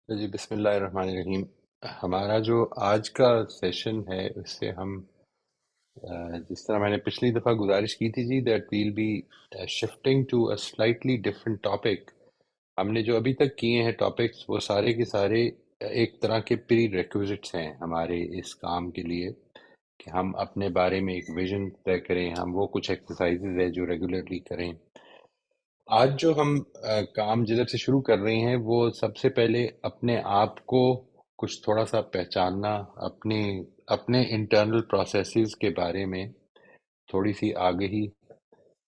جی بسم اللہ الرحمن الرحیم۔ ہمارا جو آج کا سیشن ہے اس سے ہم جس طرح میں نے پچھلی دفعہ گزارش کی تھی جی that will be shifting to a slightly different topic. ہم نے جو ابھی تک کیے ہیں ٹاپکس وہ سارے کے سارے ایک طرح کے پری ریکوزٹس ہیں ہمارے اس کام کے لیے کہ ہم اپنے بارے میں ایک ویژن طے کریں، ہم وہ کچھ ایکسرسائزز ہیں جو ریگولرلی کریں۔ آج جو ہم کام جدھر سے شروع کر رہے ہیں وہ سب سے پہلے اپنے آپ کو کچھ تھوڑا سا پہچاننا، اپنے اپنے انٹرنل پروسیسز کے بارے میں تھوڑی سی آگہی،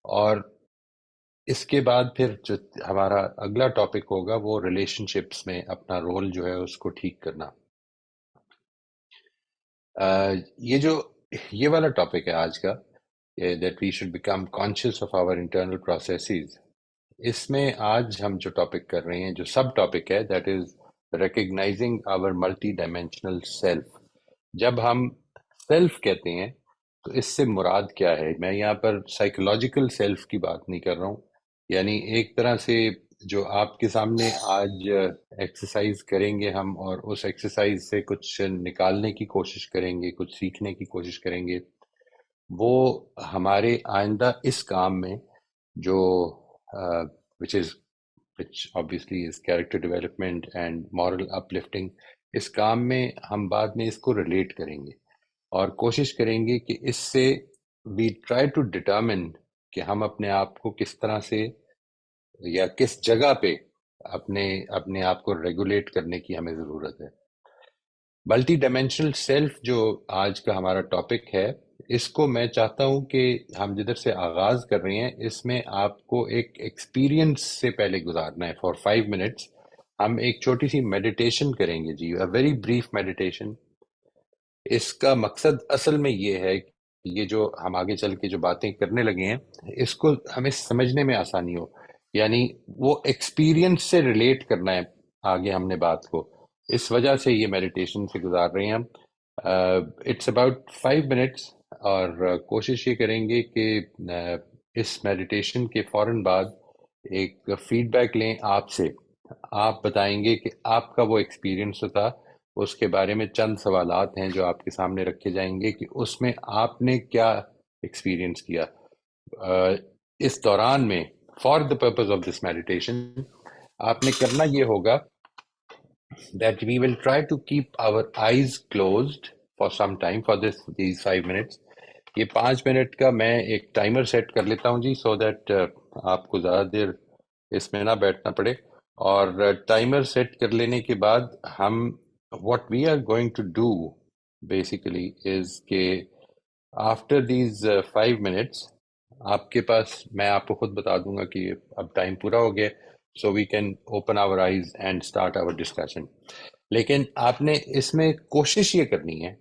اور اس کے بعد پھر جو ہمارا اگلا ٹاپک ہوگا وہ ریلیشن شپس میں اپنا رول جو ہے اس کو ٹھیک کرنا۔ یہ جو یہ والا ٹاپک ہے آج کا، that we should become conscious of our internal processes, اس میں آج ہم جو ٹاپک کر رہے ہیں، جو سب ٹاپک ہے، that is recognising our multidimensional self. جب ہم سیلف کہتے ہیں تو اس سے مراد کیا ہے؟ میں یہاں پر سائیکولوجیکل سیلف کی بات نہیں کر رہا ہوں، یعنی ایک طرح سے جو آپ کے سامنے آج ایکسرسائز کریں گے ہم، اور اس ایکسرسائز سے کچھ نکالنے کی کوشش کریں گے، کچھ سیکھنے کی کوشش کریں گے، وہ ہمارے آئندہ اس کام میں جو which is which obviously is character development and moral uplifting، اس کام میں ہم بعد میں اس کو ریلیٹ کریں گے اور کوشش کریں گے کہ اس سے we try to determine کہ ہم اپنے آپ کو کس طرح سے یا کس جگہ پہ اپنے اپنے آپ کو ریگولیٹ کرنے کی ہمیں ضرورت ہے۔ ملٹی ڈائمینشنل سیلف جو آج کا ہمارا ٹاپک ہے، اس کو میں چاہتا ہوں کہ ہم جدھر سے آغاز کر رہے ہیں اس میں آپ کو ایک ایکسپیرینس سے پہلے گزارنا ہے فار 5 منٹس۔ ہم ایک چھوٹی سی میڈیٹیشن کریں گے جی، اے ویری بریف میڈیٹیشن۔ اس کا مقصد اصل میں یہ ہے کہ یہ جو ہم آگے چل کے جو باتیں کرنے لگے ہیں اس کو ہمیں سمجھنے میں آسانی ہو، یعنی وہ ایکسپیرینس سے ریلیٹ کرنا ہے آگے ہم نے بات کو، اس وجہ سے یہ میڈیٹیشن سے گزار رہے ہیں ہم۔ اٹس اباؤٹ 5 منٹس، اور کوشش یہ کریں گے کہ اس میڈیٹیشن کے فوراً بعد ایک فیڈ بیک لیں آپ سے۔ آپ بتائیں گے کہ آپ کا وہ ایکسپیرینس تھا، اس کے بارے میں چند سوالات ہیں جو آپ کے سامنے رکھے جائیں گے کہ اس میں آپ نے کیا ایکسپیرینس کیا۔ اس دوران میں for the purpose of this meditation آپ نے کرنا یہ ہوگا that we will try to keep our eyes closed for some time for these 5 minutes۔ یہ 5 منٹ کا میں ایک ٹائمر سیٹ کر لیتا ہوں جی، سو دیٹ آپ کو زیادہ دیر اس میں نہ بیٹھنا پڑے، اور ٹائمر سیٹ کر لینے کے بعد ہم what we are going to do basically is کہ آفٹر دیز 5 منٹس آپ کے پاس، میں آپ کو خود بتا دوں گا کہ اب ٹائم پورا ہو گیا، so we can open our eyes and start our discussion. لیکن آپ نے اس میں کوشش یہ کرنی ہے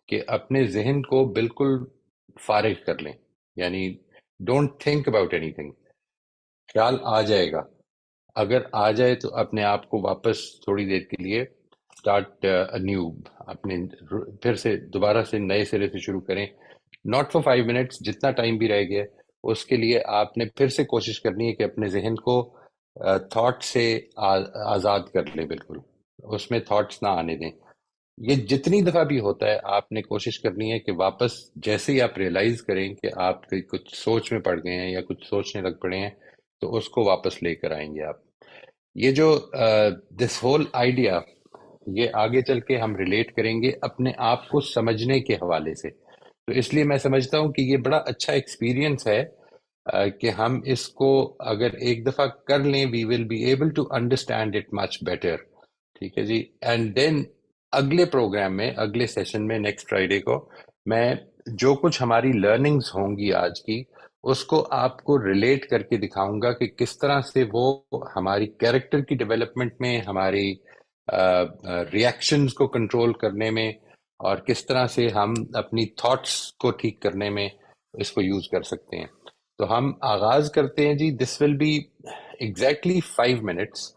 کہ اپنے ذہن کو بالکل فارغ کر لیں، یعنی don't think about any thing. خیال آ جائے گا، اگر آ جائے تو اپنے آپ کو واپس تھوڑی دیر کے لیے اسٹارٹ نیو، اپنے پھر سے دوبارہ سے نئے سرے سے شروع کریں۔ ناٹ فار 5 منٹس، جتنا ٹائم بھی رہ گیا اس کے لیے آپ نے پھر سے کوشش کرنی ہے کہ اپنے ذہن کو تھاٹ سے آزاد کر لیں، بالکل اس میں تھاٹس نہ آنے دیں۔ یہ جتنی دفعہ بھی ہوتا ہے آپ نے کوشش کرنی ہے کہ واپس جیسے ہی آپ ریئلائز کریں کہ آپ کچھ سوچ میں پڑ گئے ہیں یا کچھ سوچنے لگ پڑے ہیں تو اس کو واپس لے کر آئیں گے آپ۔ یہ جو دس ہول آئیڈیا، یہ آگے چل کے ہم ریلیٹ کریں گے اپنے آپ کو سمجھنے کے حوالے سے، تو اس لیے میں سمجھتا ہوں کہ یہ بڑا اچھا ایکسپیرینس ہے کہ ہم اس کو اگر ایک دفعہ کر لیں، we will be able to understand it much better. ٹھیک ہے جی، اینڈ دین اگلے پروگرام میں، اگلے سیشن میں، نیکسٹ فرائیڈے کو میں جو کچھ ہماری لرننگز ہوں گی آج کی، اس کو آپ کو ریلیٹ کر کے دکھاؤں گا کہ کس طرح سے وہ ہماری کیریکٹر کی ڈیولپمنٹ میں، ہماری ریئیکشنز کو کنٹرول کرنے میں، اور کس طرح سے ہم اپنی تھاٹس کو ٹھیک کرنے میں اس کو یوز کر سکتے ہیں۔ تو ہم آغاز کرتے ہیں جی، دس ول بی ایگزیکٹلی 5 منٹس۔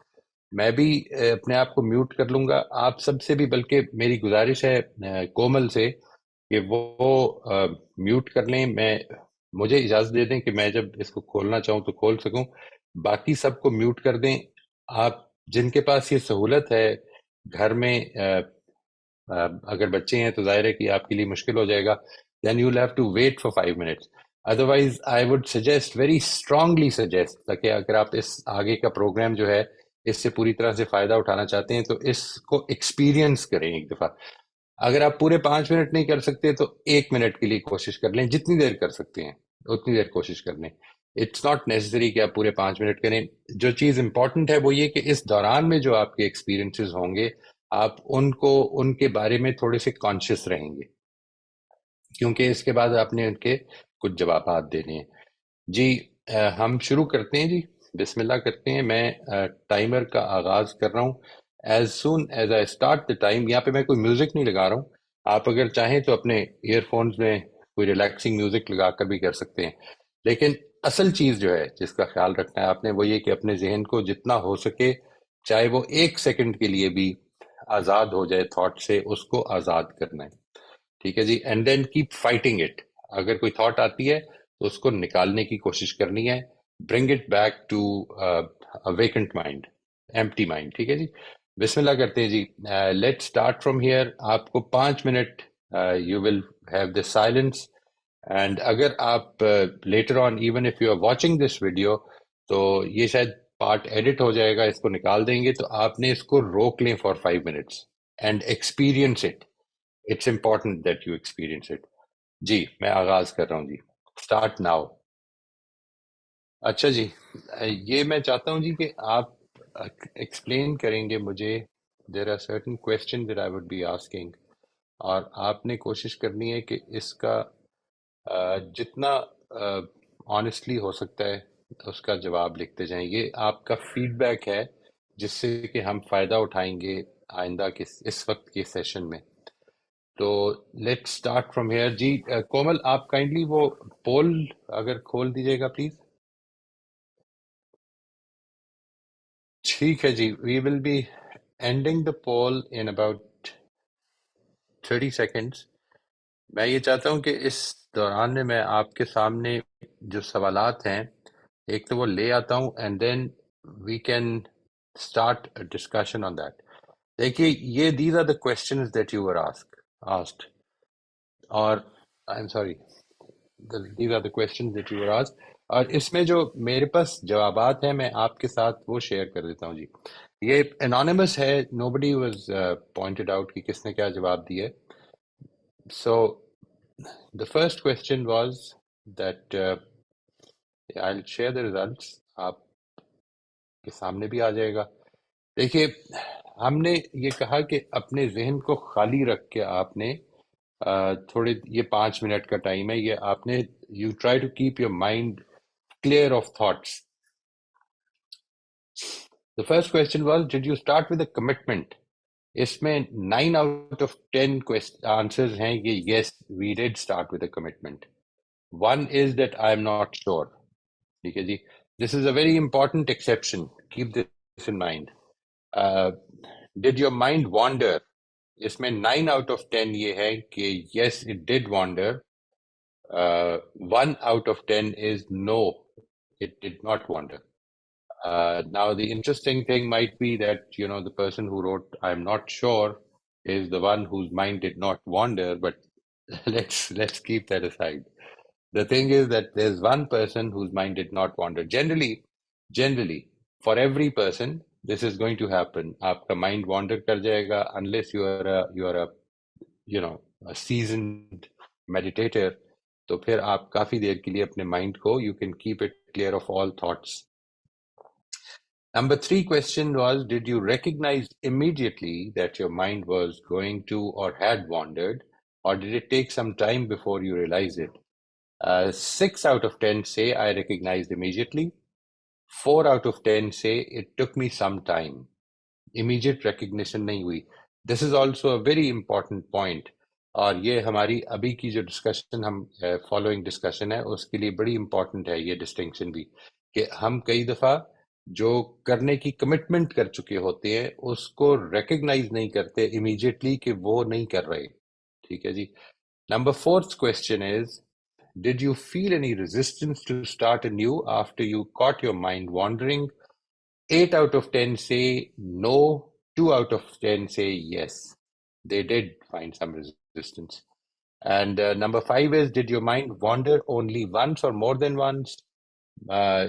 میں بھی اپنے آپ کو میوٹ کر لوں گا، آپ سب سے بھی بلکہ میری گزارش ہے کومل سے کہ وہ میوٹ کر لیں، مجھے اجازت دے دیں کہ میں جب اس کو کھولنا چاہوں تو کھول سکوں، باقی سب کو میوٹ کر دیں۔ آپ جن کے پاس یہ سہولت ہے گھر میں اگر بچے ہیں تو ظاہر ہے کہ آپ کے لیے مشکل ہو جائے گا. Then you will have to wait for 5 minutes. Otherwise I would suggest, very strongly suggest, تاکہ اگر آپ اس آگے کا پروگرام جو ہے اس سے پوری طرح سے فائدہ اٹھانا چاہتے ہیں تو اس کو ایکسپیرینس کریں ایک دفعہ. اگر آپ پورے 5 منٹ نہیں کر سکتے تو 1 منٹ کے لیے کوشش کر لیں, جتنی دیر کر سکتے ہیں اتنی دیر کوشش کر لیں. اٹس ناٹ نیسسری کہ آپ پورے 5 منٹ کریں. جو چیز امپورٹنٹ ہے وہ یہ کہ اس دوران میں جو آپ کے ایکسپیرینسز ہوں گے آپ ان کے بارے میں تھوڑے سے کانشیس رہیں گے, کیونکہ اس کے بعد آپ نے ان کے کچھ جوابات دینے ہیں. جی ہم شروع کرتے ہیں. جی بسم اللہ کرتے ہیں. میں ٹائمر کا آغاز کر رہا ہوں. As soon as I start the time, یہاں پہ میں کوئی میوزک نہیں لگا رہا ہوں, آپ اگر چاہیں تو اپنے ایئر فونز میں کوئی ریلیکسنگ میوزک لگا کر بھی کر سکتے ہیں. لیکن اصل چیز جو ہے جس کا خیال رکھنا ہے آپ نے وہ یہ کہ اپنے ذہن کو جتنا ہو سکے, چاہے وہ 1 سیکنڈ کے لیے بھی آزاد ہو جائے تھاٹ سے, اس کو آزاد کرنا ہے. ٹھیک ہے جی. And then keep fighting it. اگر کوئی تھاٹ آتی ہے تو اس کو نکالنے کی کوشش کرنی ہے. Bring it back to vacant mind, empty mind. ٹھیک ہے جی. بسم اللہ کرتے ہیں جی. Let start from here. آپ کو 5 minute you will have the silence. And اگر آپ later on even if you are watching this video تو یہ شاید پارٹ ایڈٹ ہو جائے گا, اس کو نکال دیں گے, تو آپ نے اس کو روک لیں for 5 minutes and experience it. It's important that you experience it. جی میں آغاز کر رہا ہوں جی. Start now. اچھا جی, یہ میں چاہتا ہوں جی کہ آپ ایکسپلین کریں گے مجھے. There are certain question that I would be asking, اور آپ نے کوشش کرنی ہے کہ اس کا جتنا آنیسٹلی ہو سکتا ہے اس کا جواب لکھتے جائیں. یہ آپ کا فیڈ بیک ہے جس سے کہ ہم فائدہ اٹھائیں گے آئندہ کے اس وقت کے سیشن میں. تو لیٹ اسٹارٹ فرام ہیئر. جی کومل آپ کائنڈلی وہ پول اگر کھول دیجیے گا پلیز. ٹھیک ہے جی. We will be ending the poll in about 30 seconds. میں یہ چاہتا ہوں کہ اس دوران میں آپ کے سامنے جو سوالات ہیں ایک تو وہ لے آتا ہوں, and then we can start discussion on that. دیکھیے یہ these are the questions that you were asked, اور I am sorry, these are the questions that you were asked, اور اس میں جو میرے پاس جوابات ہیں میں آپ کے ساتھ وہ شیئر کر دیتا ہوں جی. یہ انانیمس ہے, نو بڈی واز پوائنٹڈ آؤٹ کہ کس نے کیا جواب دیے. سو the first question was that I'll share the results. آپ کے سامنے بھی آ جائے گا. دیکھیے ہم نے یہ کہا کہ اپنے ذہن کو خالی رکھ کے آپ نے تھوڑے, یہ 5 منٹ کا ٹائم ہے, یہ آپ نے you try to keep your mind clear of thoughts. The first question was, did you start with a commitment? اس میں 9 out of 10 آنسرز ہیں کہ yes we did start with a commitment. One is that I am not sure. ٹھیک ہے جی. This is a very important exception. Keep this in mind. Did your mind wander? اس میں 9 out of 10 یہ ہے کہ yes it did wander. 1 out of 10 is no, it did not wander. Now the interesting thing might be that the person who wrote I'm not sure is the one whose mind did not wander, but let's keep that aside. The thing is that there's one person whose mind did not wander. Generally, for every person, this is going to happen. Aapka mind wander kar jayega unless you are a seasoned meditator. تو پھر آپ کافی دیر کے لیے اپنے mind کو you can keep it clear of all thoughts. Number 3 question was, did you recognize immediately that your mind was going to or had wandered, or did it take some time before you realized it? 6 out of 10 say I recognized immediately. 4 out of 10 say it took me some time. Immediate recognition نہیں ہوئی. This is also a very important point. اور یہ ہماری ابھی کی جو discussion ہم following discussion ہے اس کے لیے بڑی امپورٹنٹ ہے یہ ڈسٹنکشن بھی, کہ ہم کئی دفعہ جو کرنے کی کمٹمنٹ کر چکے ہوتے ہیں اس کو ریکگنائز نہیں کرتے امیجیٹلی کہ وہ نہیں کر رہے. ٹھیک ہے جی. Number 4th question is, did you feel any resistance to start anew after you caught your mind wandering? 8 out of 10 say no, 2 out of 10 say yes, they did find some resistance. And number 5 is, did your mind wander only once or more than once? Uh,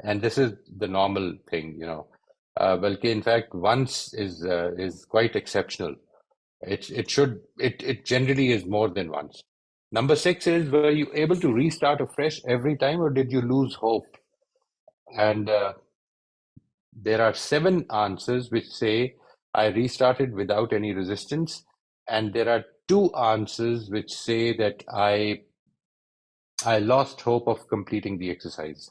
And this is the normal thing, you know. Balki, in fact, once is quite exceptional. It generally is more than once. Number 6 is, were you able to restart afresh every time, or did you lose hope? And there are 7 answers which say I restarted without any resistance, and there are 2 answers which say that I lost hope of completing the exercise.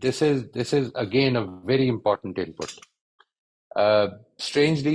this is again a very important input. Strangely,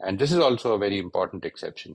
and this is also a very important exception.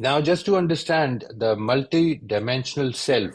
Now, just to understand the multi-dimensional self,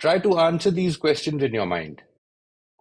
try to answer these questions in your mind.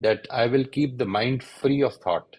that I will keep the mind free of thought.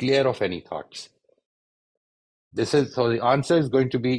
clear of any thoughts. This is, so the answer is going to be,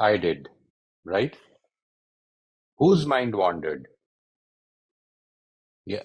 I did, right? Whose mind wandered? Yeah.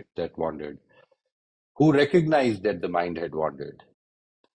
it that wandered? Who recognized that the mind had wandered?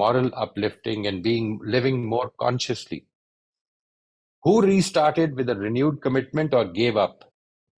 moral uplifting and living more consciously. Who restarted with a renewed commitment or gave up?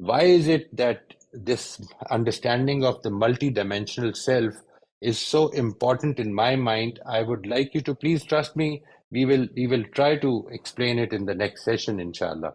Why is it that this understanding of the multi-dimensional self is so important in my mind? I would like you to please trust me. We will try to explain it in the next session, inshallah.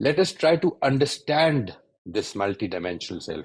let us try to understand this multi-dimensional self.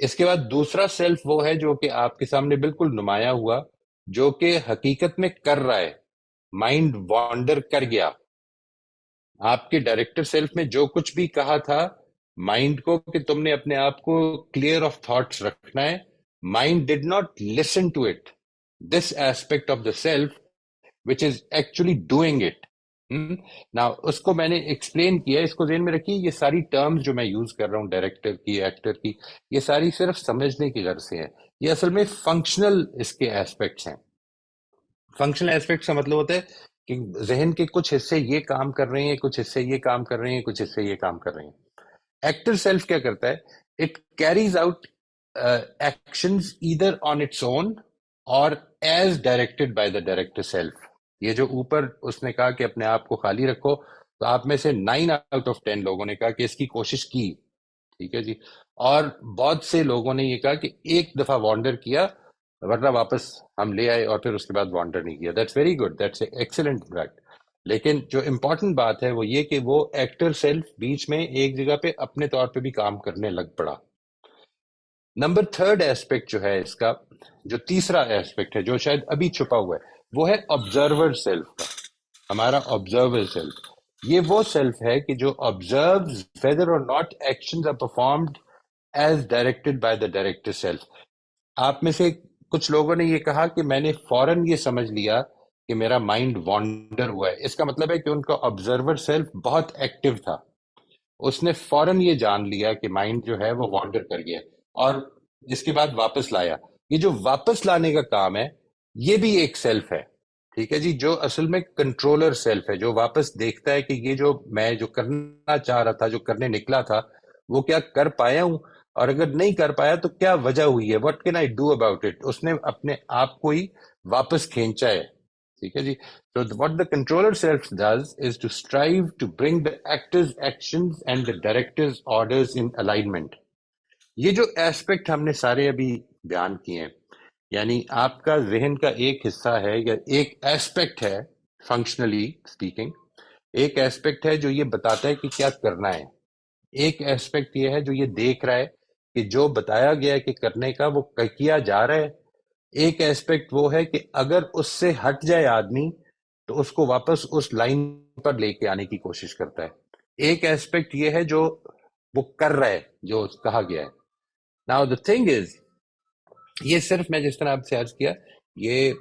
اس کے بعد دوسرا self وہ ہے جو کہ آپ کے سامنے بالکل نمایاں ہوا، جو کہ حقیقت میں کر رہا ہے، مائنڈ وانڈر کر گیا. آپ کے ڈائریکٹر سیلف میں جو کچھ بھی کہا تھا مائنڈ کو کہ تم نے اپنے آپ کو کلیئر آف تھاٹس رکھنا ہے، mind did not listen to it, this aspect of the self which is actually doing it. Now اس کو میں نے ایکسپلین کیا، اس کو ذہن میں رکھیے، یہ ساری ٹرمز جو میں یوز کر رہا ہوں ڈائریکٹر کی، ایکٹر کی، یہ ساری صرف سمجھنے کی غرض سے ہیں. یہ اصل میں فنکشنل اس کے ایسپیکٹس ہیں. فنکشنل ایسپیکٹس کا مطلب ہوتا ہے کہ ذہن کے کچھ حصے یہ کام کر رہے ہیں، کچھ حصے یہ کام کر رہے ہیں، کچھ حصے یہ کام کر رہے ہیں. ایکٹر سیلف کیا کرتا ہے؟ It carries out actions either on its own or is directed by the director self. یہ جو اوپر اس نے کہا کہ اپنے آپ کو خالی رکھو، تو آپ میں سے 9 out of 10 لوگوں نے کہا کہ اس کی کوشش کی. ٹھیک ہے جی. اور بہت سے لوگوں نے یہ کہا کہ ایک دفعہ وانڈر کیا، ورنہ واپس ہم لے آئے اور پھر اس کے بعد وانڈر نہیں کیا. That's very good, that's excellent fact. لیکن جو امپورٹنٹ بات ہے وہ یہ کہ وہ ایکٹر سیلف بیچ میں ایک جگہ پہ اپنے طور پہ بھی کام کرنے لگ پڑا. نمبر 3 ایسپیکٹ جو ہے اس کا، جو تیسرا ایسپیکٹ ہے جو شاید ابھی چھپا ہوا ہے، وہ ہے آبزرور سیلف کا. ہمارا آبزرور سیلف یہ وہ سیلف ہے کہ جو observes whether or not actions are performed as directed by the director self. آپ میں سے کچھ لوگوں نے یہ کہا کہ میں نے فوراً یہ سمجھ لیا کہ میرا مائنڈ وانڈر ہوا ہے. اس کا مطلب ہے کہ ان کا آبزرور سیلف بہت ایکٹیو تھا، اس نے فوراً یہ جان لیا کہ مائنڈ جو ہے وہ وانڈر کر گیا اور اس کے بعد واپس لایا. یہ جو واپس لانے کا کام ہے یہ بھی ایک سیلف ہے. ٹھیک ہے جی. جو اصل میں کنٹرولر سیلف ہے، جو واپس دیکھتا ہے کہ یہ جو میں جو کرنا چاہ رہا تھا، جو کرنے نکلا تھا، وہ کیا کر پایا ہوں، اور اگر نہیں کر پایا تو کیا وجہ ہوئی ہے، what can I do about it. اس نے اپنے آپ کو ہی واپس کھینچا ہے. ٹھیک ہے جی. So what the controller self does is to strive to bring the actor's actions and the director's orders in alignment. یہ جو ایسپیکٹ ہم نے سارے ابھی بیان کیے ہیں، یعنی آپ کا ذہن کا ایک حصہ ہے یا ایک ایسپیکٹ ہے، فنکشنلی اسپیکنگ ایک ایسپیکٹ ہے جو یہ بتاتا ہے کہ کیا کرنا ہے. ایک ایسپیکٹ یہ ہے جو یہ دیکھ رہا ہے کہ جو بتایا گیا ہے کہ کرنے کا وہ کیا جا رہا ہے. ایک ایسپیکٹ وہ ہے کہ اگر اس سے ہٹ جائے آدمی تو اس کو واپس اس لائن پر لے کے آنے کی کوشش کرتا ہے. ایک ایسپیکٹ یہ ہے جو وہ کر رہا ہے جو کہا گیا ہے. ناؤ the thing is، یہ صرف میں جس طرح آپ سے عرض کیا، یہ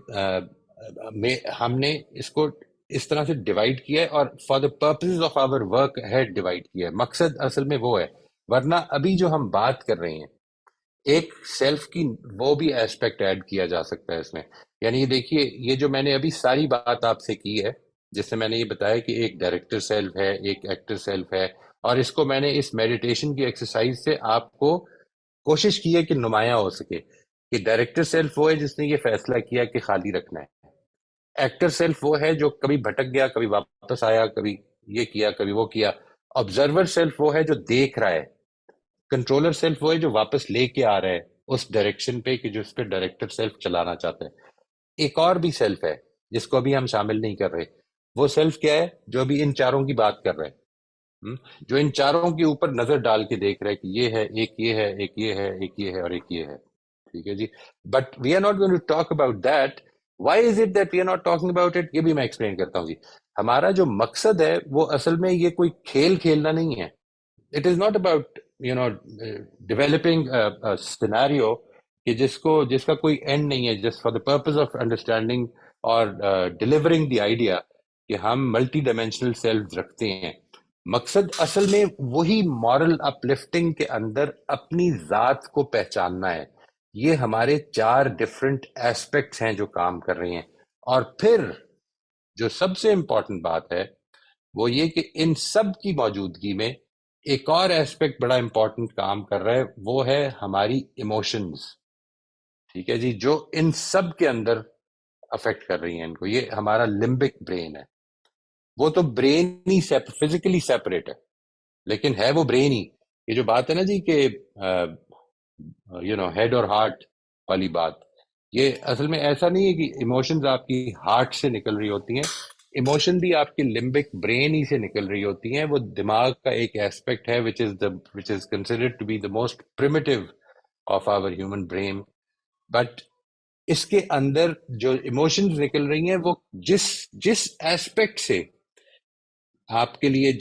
ہم نے اس کو اس طرح سے ڈیوائڈ کیا ہے اور for the purpose of our work head divide کیا ہے. مقصد اصل میں وہ ہے، ورنہ ابھی جو ہم بات کر رہے ہیں ایک سیلف کی وہ بھی ایسپیکٹ ایڈ کیا جا سکتا ہے اس میں. یعنی یہ دیکھیے، یہ جو میں نے ابھی ساری بات آپ سے کی ہے، جس سے میں نے یہ بتایا کہ ایک ڈائریکٹر سیلف ہے، ایک ایکٹر سیلف ہے، اور اس کو میں نے اس میڈیٹیشن کی ایکسرسائز سے آپ کو کوشش کی ہے کہ نمایاں ہو سکے کہ ڈائریکٹر سیلف وہ ہے جس نے یہ فیصلہ کیا کہ خالی رکھنا ہے. ایکٹر سیلف وہ ہے جو کبھی بھٹک گیا، کبھی واپس آیا، کبھی یہ کیا کبھی وہ کیا. آبزرور سیلف وہ ہے جو دیکھ رہا ہے. کنٹرولر سیلف وہ ہے جو واپس لے کے آ رہا ہے اس ڈائریکشن پہ کہ جو اس پہ ڈائریکٹر سیلف چلانا چاہتا ہے. ایک اور بھی سیلف ہے جس کو ابھی ہم شامل نہیں کر رہے. وہ سیلف کیا ہے؟ جو ابھی ان چاروں کی بات کر رہے ہیں، جو ان چاروں کے اوپر نظر ڈال کے دیکھ رہا ہے کہ یہ ہے، ایک یہ ہے، ایک یہ ہے، ایک یہ ہے اور ایک یہ ہے. ٹھیک ہے جی. But we are not going to talk about that. Why is it that we are not talking about it? یہ بھی میں ایکسپلین کرتا ہوں جی. ہمارا جو مقصد ہے وہ اصل میں یہ کوئی کھیل کھیلنا نہیں ہے. It is not about developing scenario کہ جس کا کوئی اینڈ نہیں ہے، just for the purpose of understanding اور ڈیلیورنگ دی آئیڈیا کہ ہم ملٹی ڈائمینشنل سیلف رکھتے ہیں. مقصد اصل میں وہی مورل اپ لفٹنگ کے اندر اپنی ذات کو پہچاننا ہے. یہ ہمارے 4 ڈفرنٹ ایسپیکٹس ہیں جو کام کر رہے ہیں. اور پھر جو سب سے امپورٹنٹ بات ہے وہ یہ کہ ان سب کی موجودگی میں ایک اور ایسپیکٹ بڑا امپورٹنٹ کام کر رہا ہے، وہ ہے ہماری ایموشنز. ٹھیک ہے جی. جو ان سب کے اندر افیکٹ کر رہی ہیں ان کو. یہ ہمارا لمبک برین ہے. وہ تو برین ہی فزیکلی سیپریٹ ہے، لیکن ہے وہ برین ہی. یہ جو بات ہے نا جی کہ ہیڈ اور ہارٹ والی بات، یہ اصل میں ایسا نہیں ہے کہ ایموشنز آپ کی ہارٹ سے نکل رہی ہوتی ہیں. ایموشن بھی آپ کی لمبک برین ہی سے نکل رہی ہوتی ہیں. وہ دماغ کا ایک ایسپیکٹ ہے which is considered to be the most primitive of our human brain. But اس کے اندر جو ایموشنز نکل رہی ہیں وہ جس ایسپیکٹ سے آپ کے لیے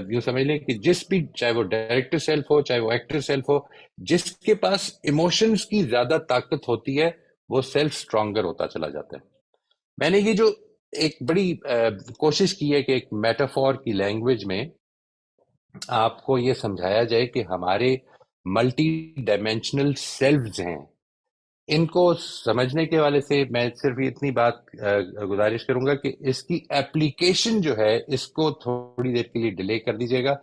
یوں سمجھ لیں کہ جس بھی، چاہے وہ ڈائریکٹر سیلف ہو چاہے وہ ایکٹر سیلف ہو، جس کے پاس ایموشنز کی زیادہ طاقت ہوتی ہے وہ سیلف اسٹرانگر ہوتا چلا جاتا ہے. میں نے یہ جو ایک بڑی کوشش کی ہے کہ ایک میٹافور کی لینگویج میں آپ کو یہ سمجھایا جائے کہ ہمارے ملٹی ڈائمینشنل سیلفز ہیں. ان کو سمجھنے کے والے سے میں صرف اتنی بات گزارش کروں گا کہ اس کی ایپلیکیشن جو ہے اس کو تھوڑی دیر کے لیے ڈیلے کر دیجیے گا.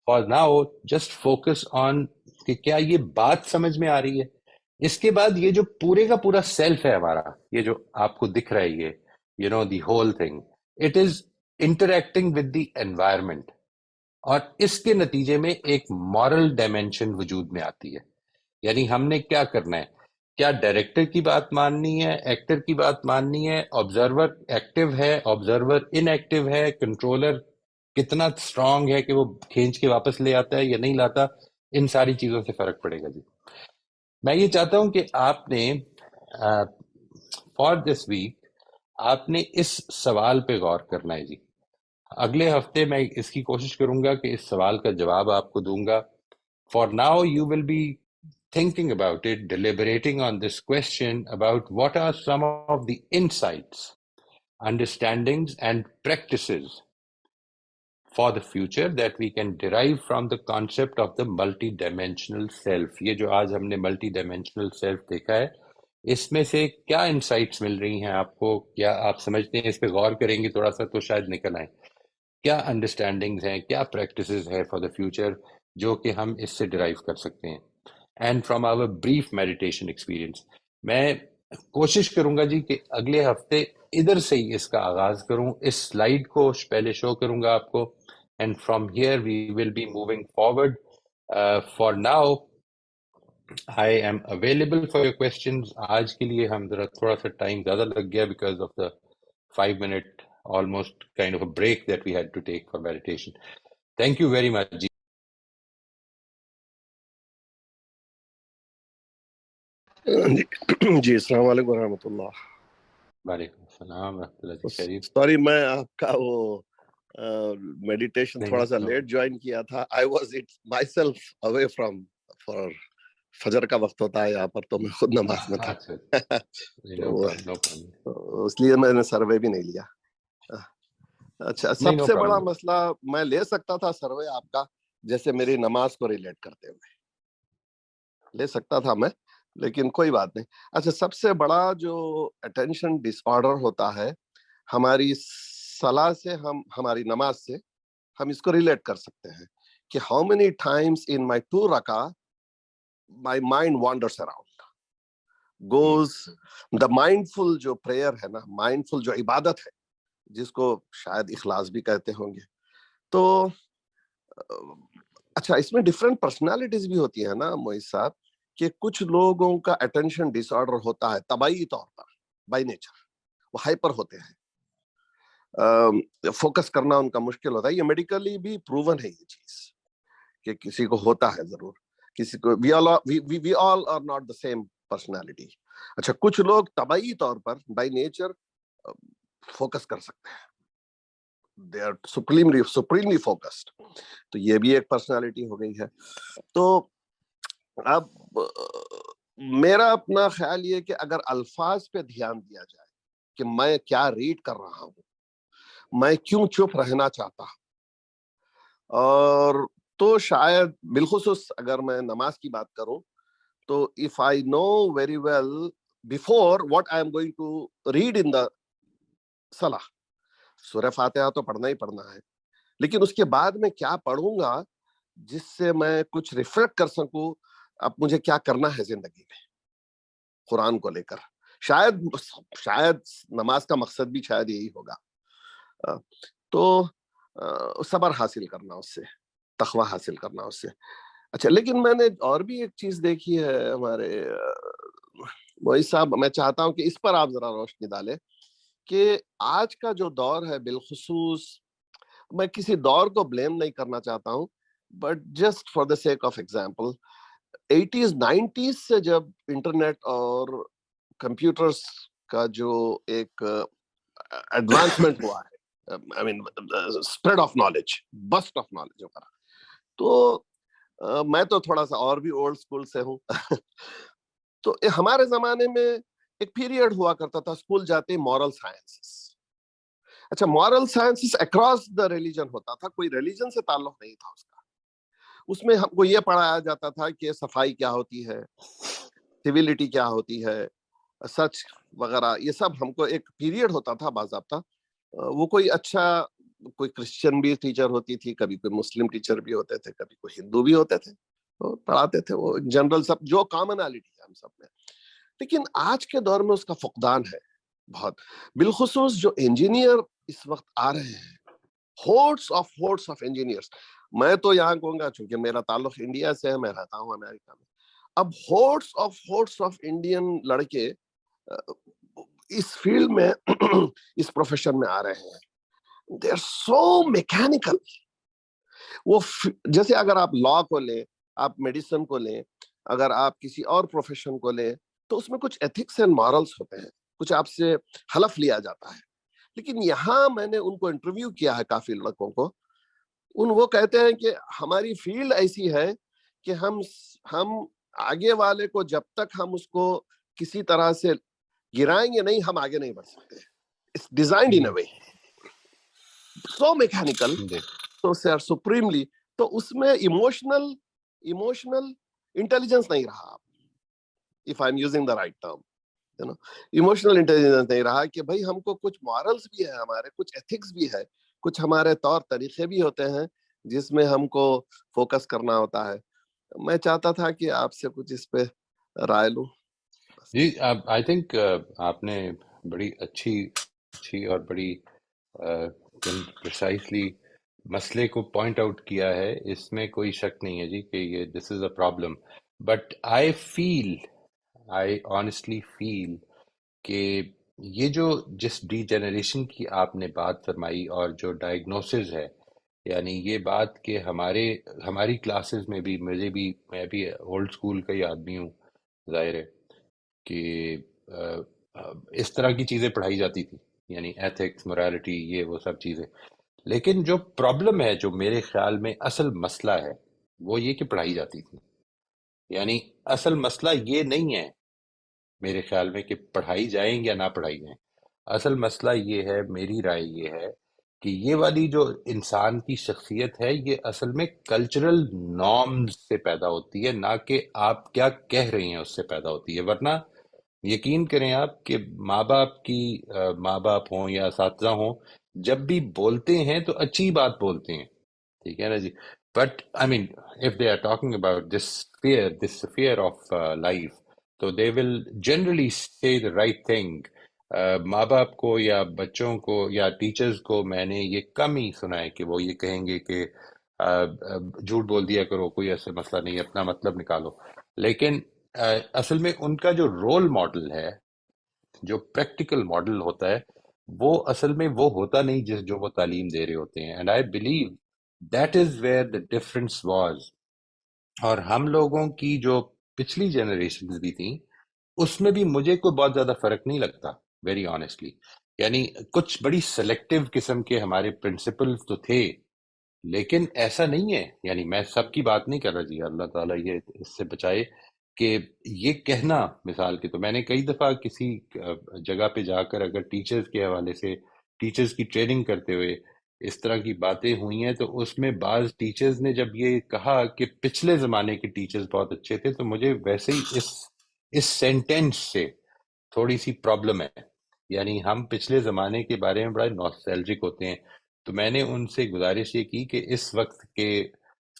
For now just focus on کہ کیا یہ بات سمجھ میں آ رہی ہے. اس کے بعد یہ جو پورے کا پورا سیلف ہے ہمارا، یہ جو آپ کو دکھ رہا ہے، یہ you know the whole thing, it is interacting with the environment. اور اس کے نتیجے میں ایک مورل ڈائمینشن وجود میں آتی ہے. یعنی ہم نے کیا کرنا ہے؟ کیا ڈائریکٹر کی بات ماننی ہے، ایکٹر کی بات ماننی ہے، آبزرور ایکٹیو ہے، آبزرور ان ایکٹیو ہے، کنٹرولر کتنا اسٹرانگ ہے کہ وہ کھینچ کے واپس لے آتا ہے یا نہیں لاتا؟ ان ساری چیزوں سے فرق پڑے گا. جی میں یہ چاہتا ہوں کہ آپ نے فار دس ویک آپ نے اس سوال پہ غور کرنا ہے. جی اگلے ہفتے میں اس کی کوشش کروں گا کہ اس سوال کا جواب آپ کو دوں گا. For now you will be thinking about it, deliberating on this question about what are some of the insights, understandings, and practices for the future that we can derive from the concept of the multi-dimensional self. یہ جو آج ہم نے multi dimensional self دیکھا ہے، اس میں سے کیا انسائٹس مل رہی ہیں آپ کو؟ کیا آپ سمجھتے ہیں اس پہ غور کریں گے تھوڑا سا تو شاید نکل آئیں؟ کیا انڈرسٹینڈنگز ہیں، کیا پریکٹسز ہیں فار دا فیوچر جو کہ ہم اس سے ڈرائیو کر سکتے ہیں؟ And from our brief meditation experience میں کوشش کروں گا جی کہ اگلے ہفتے ادھر سے ہی اس کا آغاز کروں. اس سلائیڈ کو پہلے شو کروں گا آپ کو، and from here we will be moving forward. For now I am available for your questions. آج کے لیے ہم ذرا تھوڑا سا ٹائم زیادہ لگ گیا because of the 5 minute almost kind of a break that we had to take for meditation. Thank you very much. جی السلام علیکم ورحمۃ اللہ. وعلیکم السلام ورحمۃ اللہ. خیریت؟ سوری میں آپ کا وہ میڈیٹیشن تھوڑا سا لیٹ جوائن کیا تھا. I was it my self away from for فجر کا وقت ہوتا ہے یہاں پر، تو میں خود نماز میں تھا، اس لیے میں نے سروے بھی نہیں لیا. اچھا، سب سے بڑا مسئلہ میں لے سکتا تھا سروے آپ کا جیسے میری نماز کو ریلیٹ کرتے ہوئے لے سکتا تھا میں، لیکن کوئی بات نہیں. اچھا، سب سے بڑا جو اٹینشن ڈس آرڈر ہوتا ہے ہماری صلاح سے، ہماری نماز سے ہم اس کو ریلیٹ کر سکتے ہیں کہ how many times in my 2 رکعہ my mind wanders around, goes the mindful جو prayer ہے نا، mindful جو عبادت ہے جس کو شاید اخلاص بھی کہتے ہوں گے. تو اچھا، اس میں ڈفرینٹ پرسنالٹیز بھی ہوتی ہیں نا موئز صاحب، کہ کچھ لوگوں کا اٹینشن ڈس آرڈر ہوتا ہے طبعی طور پر، بائی نیچر وہ ہائپر ہوتے ہیں، فوکس کرنا ان کا مشکل ہوتا ہے. یہ میڈیکلی بھی پروون ہے یہ چیز کہ کسی کو ہوتا ہے ضرور، کسی کو we all are not the same personality. اچھا، کچھ لوگ طبعی طور پر بائی نیچر فوکس کر سکتے ہیں، they are supremely focused. تو یہ بھی ایک پرسنالٹی ہو گئی ہے. تو اب میرا اپنا خیال یہ کہ اگر الفاظ پہ دھیان دیا جائے کہ میں کیا ریڈ کر رہا ہوں، میں کیوں چپ رہنا چاہتا ہوں، اور تو شاید بالخصوص اگر میں نماز کی بات کروں تو if I know very well before what I am going to read in the salah، سورہ فاتحہ تو پڑھنا ہی پڑھنا ہے، لیکن اس کے بعد میں کیا پڑھوں گا جس سے میں کچھ ریفلیکٹ کر سکوں اب مجھے کیا کرنا ہے زندگی میں قرآن کو لے کر. شاید نماز کا مقصد بھی شاید یہی ہوگا. تو صبر حاصل کرنا اس سے، تقویٰ حاصل کرنا اس سے. اچھا، لیکن میں نے اور بھی ایک چیز دیکھی ہے ہمارے موئز صاحب، میں چاہتا ہوں کہ اس پر آپ ذرا روشنی ڈالیں کہ آج کا جو دور ہے، بالخصوص میں کسی دور کو بلیم نہیں کرنا چاہتا ہوں، but just for the sake of example, 80s 90s سے جب انٹرنیٹ اور کمپیوٹرز کا جو ایک ایڈوانسمنٹ ہوا ہے، I mean spread of knowledge, burst of knowledge وغیرہ، تو میں تو تھوڑا سا اور بھی اولڈ اسکول سے ہوں تو ہمارے زمانے میں ایک پیریڈ ہوا کرتا تھا اسکول جاتے مورل سائنسز. اچھا، moral sciences across the religion ہوتا تھا، کوئی ریلیجن سے تعلق نہیں تھا اس کا. اس میں ہم کو یہ پڑھایا جاتا تھا کہ صفائی کیا ہوتی ہے، سیویلٹی کیا ہوتی ہے، سچ وغیرہ، یہ سب ہم کو ایک پیریڈ ہوتا تھا باضابطہ. وہ کوئی اچھا، کوئی کرسچن بھی ٹیچر ہوتی تھی، کبھی کوئی مسلم ٹیچر بھی ہوتے تھے، کبھی کوئی ہندو بھی ہوتے تھے، وہ پڑھاتے تھے. وہ جنرل سب جو کامنالٹی ہے ہم سب میں. لیکن آج کے دور میں اس کا فقدان ہے بہت، بالخصوص جو انجینئر اس وقت آ رہے ہیں، ہورڈس آف انجینئرس. میں تو یہاں کہوں گا، چونکہ میرا تعلق انڈیا سے ہے، میں رہتا ہوں امریکہ میں. اب ہورڈس آف انڈین لڑکے اس فیلڈ میں اس پروفیشن میں آ رہے ہیں. They are so mechanical. وہ جیسے اگر آپ لا کو لیں، آپ میڈیسن کو لیں، اگر آپ کسی اور پروفیشن کو لیں، تو اس میں کچھ ایتھکس اینڈ مورلس ہوتے ہیں، کچھ آپ سے حلف لیا جاتا ہے. لیکن یہاں میں نے ان کو انٹرویو کیا ہے، کافی لڑکوں کو، وہ کہتے ہیں کہ ہماری فیلڈ ایسی ہے کہ ہم آگے والے کو جب تک ہم اس کو کسی طرح سے گرائیں گے نہیں، ہم آگے نہیں بڑھ سکتے. It's designed in a way so mechanical, تو سپریملی. تو اس میں ایموشنل انٹیلیجنس نہیں رہا، if I'm using the right term, emotional intelligence نہیں رہا کہ بھائی ہم کو کچھ مورلس بھی ہے، ہمارے کچھ ایتھکس بھی ہے، کچھ ہمارے طور طریقے بھی ہوتے ہیں جس میں ہم کو فوکس کرنا ہوتا ہے. میں چاہتا تھا کہ آپ سے کچھ اس پہ رائے لوں. جی، آئی تھنک آپ نے بڑی اچھی اور بڑی پریسائسلی مسئلے کو پوائنٹ آؤٹ کیا ہے. اس میں کوئی شک نہیں ہے جی کہ یہ this is a problem. But I honestly feel کہ یہ جس ڈی جنریشن کی آپ نے بات فرمائی اور جو ڈائگنوسز ہے، یعنی یہ بات کہ ہماری کلاسز میں بھی، میں بھی اولڈ اسکول کا ہی آدمی ہوں، ظاہر ہے کہ اس طرح کی چیزیں پڑھائی جاتی تھی، یعنی ایتھکس، morality، یہ وہ سب چیزیں. لیکن جو پرابلم ہے، جو میرے خیال میں اصل مسئلہ ہے، وہ یہ کہ پڑھائی جاتی تھی. یعنی اصل مسئلہ یہ نہیں ہے میرے خیال میں کہ پڑھائی جائیں یا نہ پڑھائی جائیں. اصل مسئلہ یہ ہے، میری رائے یہ ہے کہ یہ والی جو انسان کی شخصیت ہے، یہ اصل میں کلچرل نارمز سے پیدا ہوتی ہے، نہ کہ آپ کیا کہہ رہے ہیں اس سے پیدا ہوتی ہے. ورنہ یقین کریں آپ کہ ماں باپ ہوں یا اساتذہ ہوں، جب بھی بولتے ہیں تو اچھی بات بولتے ہیں، ٹھیک ہے نا جی. But I mean if they are talking about this sphere of life, تو they will generally say the right thing. ماں باپ کو یا بچوں کو یا ٹیچرز کو میں نے یہ کم ہی سنا ہے کہ وہ یہ کہیں گے کہ جھوٹ بول دیا کرو، کوئی ایسا مسئلہ نہیں، اپنا مطلب نکالو. لیکن اصل میں ان کا جو رول ماڈل ہے، جو پریکٹیکل ماڈل ہوتا ہے، وہ اصل میں وہ ہوتا نہیں جو وہ تعلیم دے رہے ہوتے ہیں. And I believe that is where the difference was. اور ہم لوگوں کی جو پچھلی جنریشنز بھی تھیں، اس میں بھی مجھے کوئی بہت زیادہ فرق نہیں لگتا، ویری آنیسٹلی. یعنی کچھ بڑی سلیکٹیو قسم کے ہمارے پرنسپلز تو تھے، لیکن ایسا نہیں ہے. یعنی میں سب کی بات نہیں کر رہا جی، اللہ تعالیٰ یہ اس سے بچائے کہ یہ کہنا، مثال کے تو میں نے کئی دفعہ کسی جگہ پہ جا کر اگر ٹیچرز کے حوالے سے، ٹیچرز کی ٹریننگ کرتے ہوئے اس طرح کی باتیں ہوئی ہیں، تو اس میں بعض ٹیچرز نے جب یہ کہا کہ پچھلے زمانے کے ٹیچرز بہت اچھے تھے، تو مجھے ویسے ہی اس سینٹینس سے تھوڑی سی پرابلم ہے. یعنی ہم پچھلے زمانے کے بارے میں بڑا نوسٹیلجک ہوتے ہیں. تو میں نے ان سے گزارش یہ کی کہ اس وقت کے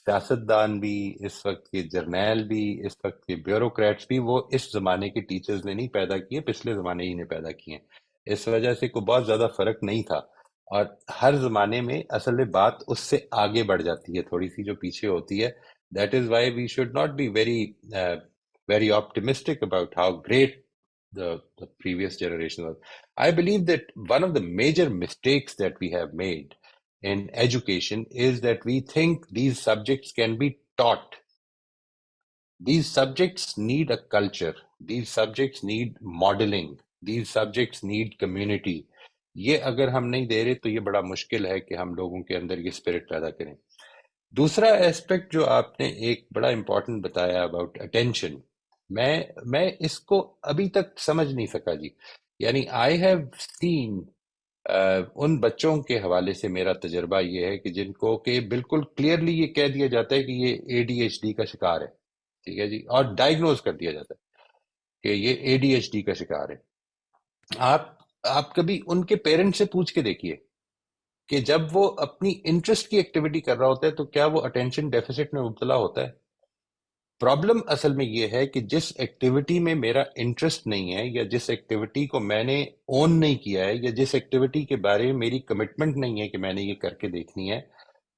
سیاستدان بھی، اس وقت کے جرنیل بھی، اس وقت کے بیوروکریٹس بھی، وہ اس زمانے کے ٹیچرز نے نہیں پیدا کیے، پچھلے زمانے ہی نے پیدا کیے ہیں. اس وجہ سے کوئی بہت زیادہ فرق نہیں تھا. اور ہر زمانے میں اصل میں بات اس سے آگے بڑھ جاتی ہے، تھوڑی سی جو پیچھے ہوتی ہے. That is why we should not be very optimistic about how great the previous generation was. I believe that one of the major mistakes that we have made in education is that we think these subjects can be taught. these subjects need a culture, these subjects need modeling, these subjects need community. یہ اگر ہم نہیں دے رہے تو یہ بڑا مشکل ہے کہ ہم لوگوں کے اندر یہ اسپرٹ پیدا کریں. دوسرا ایسپیکٹ جو آپ نے ایک بڑا امپورٹنٹ بتایا اباؤٹ اٹینشن، میں اس کو ابھی تک سمجھ نہیں سکا جی. یعنی آئی ہیو سین ان بچوں کے حوالے سے میرا تجربہ یہ ہے کہ جن کو کہ بالکل کلیئرلی یہ کہہ دیا جاتا ہے کہ یہ اے ڈی ایچ ڈی کا شکار ہے، ٹھیک ہے جی، اور ڈائگنوز کر دیا جاتا ہے کہ یہ اے ڈی ایچ ڈی کا شکار ہے. آپ کبھی ان کے پیرنٹ سے پوچھ کے دیکھیے کہ جب وہ اپنی انٹرسٹ کی ایکٹیویٹی کر رہا ہوتا ہے تو کیا وہ اٹینشن ڈیفیسٹ میں مبتلا ہوتا ہے؟ پرابلم اصل میں یہ ہے کہ جس ایکٹیویٹی میں میرا انٹرسٹ نہیں ہے، یا جس ایکٹیویٹی کو میں نے اون نہیں کیا ہے، یا جس ایکٹیویٹی کے بارے میں میری کمٹمنٹ نہیں ہے کہ میں نے یہ کر کے دیکھنی ہے،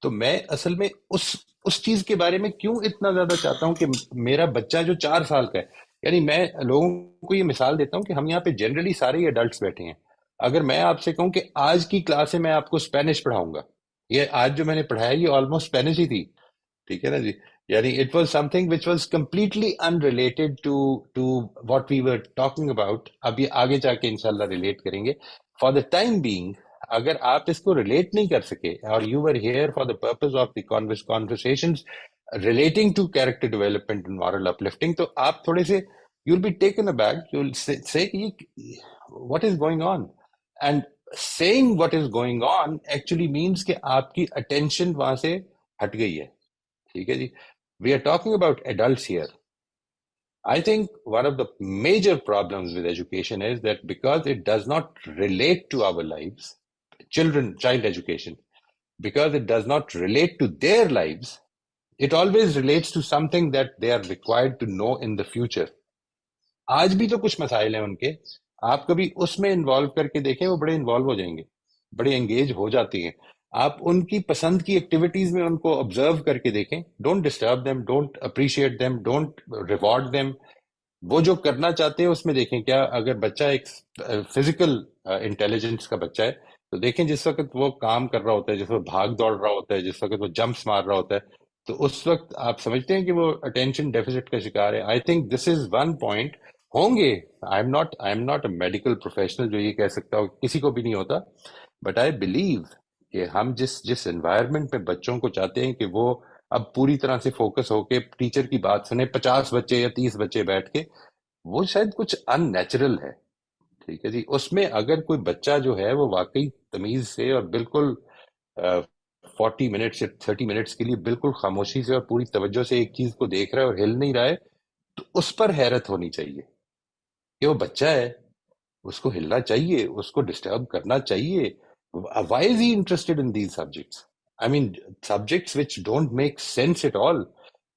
تو میں اصل میں اس چیز کے بارے میں کیوں اتنا زیادہ چاہتا ہوں کہ میرا بچہ جو 4 سال کا ہے. یعنی میں لوگوں کو یہ مثال دیتا ہوں کہ ہم یہاں پہ جنرلی سارے ہی ایڈلٹس بیٹھے ہیں. اگر میں آپ سے کہوں کہ آج کی کلاس سے میں آپ کو اسپینش پڑھاؤں گا، یہ آج جو میں نے پڑھایا یہ آلموسٹ اسپینش ہی تھی، ٹھیک ہے نا جی. یعنی it was something which was completely unrelated to what we were talking about. اب یہ آگے جا کے انشاءاللہ ریلیٹ کریں گے. فار دا ٹائم بینگ اگر آپ اس کو ریلیٹ نہیں کر سکے اور you were here for the purpose of the conversations relating to character development and moral uplifting, تو آپ تھوڑے سے you'll be taken aback, you'll say کہ what is going on, and saying what is going on actually means کہ آپ کی attention وہاں سے ہٹ گئی ہے، ٹھیک ہے جی. We are talking about adults here. I think one of the major problems with education is that because it does not relate to our lives, child education, because it does not relate to their lives, it always relates to something that they are required to know in the future. آج بھی تو کچھ مسائل ہیں ان کے، آپ کبھی اس میں انوالو کر کے دیکھیں، وہ بڑے انوالو ہو جائیں گے، بڑے انگیج ہو جاتی ہیں. آپ ان کی پسند کی ایکٹیویٹیز میں ان کو آبزرو کر کے دیکھیں. Don't disturb them, don't appreciate them, don't reward them. وہ جو کرنا چاہتے ہیں اس میں دیکھیں. کیا اگر بچہ ایک فزیکل انٹیلیجنس کا بچہ ہے تو دیکھیں جس وقت وہ کام کر رہا ہوتا ہے، جس وقت بھاگ دوڑ رہا ہوتا ہے، جس وقت وہ جمپس مار رہا ہوتا ہے، تو اس وقت آپ سمجھتے ہیں کہ وہ اٹینشن ڈیفیسٹ کا شکار ہے. I think this is one point. ہوں گے، آئی am not a medical professional جو یہ کہہ سکتا ہو، کسی کو بھی نہیں ہوتا، بٹ آئی بلیو کہ ہم جس انوائرمنٹ میں بچوں کو چاہتے ہیں کہ وہ اب پوری طرح سے فوکس ہو کے ٹیچر کی بات سنیں، 50 بچے یا 30 بچے بیٹھ کے، وہ شاید کچھ ان نیچرل ہے، ٹھیک ہے جی. اس میں اگر کوئی بچہ جو ہے وہ واقعی تمیز سے اور بالکل 40 منٹ سے 30 منٹس کے لیے بالکل خاموشی سے اور پوری توجہ سے ایک چیز کو دیکھ رہا ہے اور ہل نہیں رہا ہے، تو اس پر حیرت ہونی چاہیے کہ وہ بچہ ہے، اس کو ہلنا چاہیے، اس کو ڈسٹرب کرنا چاہیے. Why is he interested in these subjects? I mean, subjects which don't make sense at all.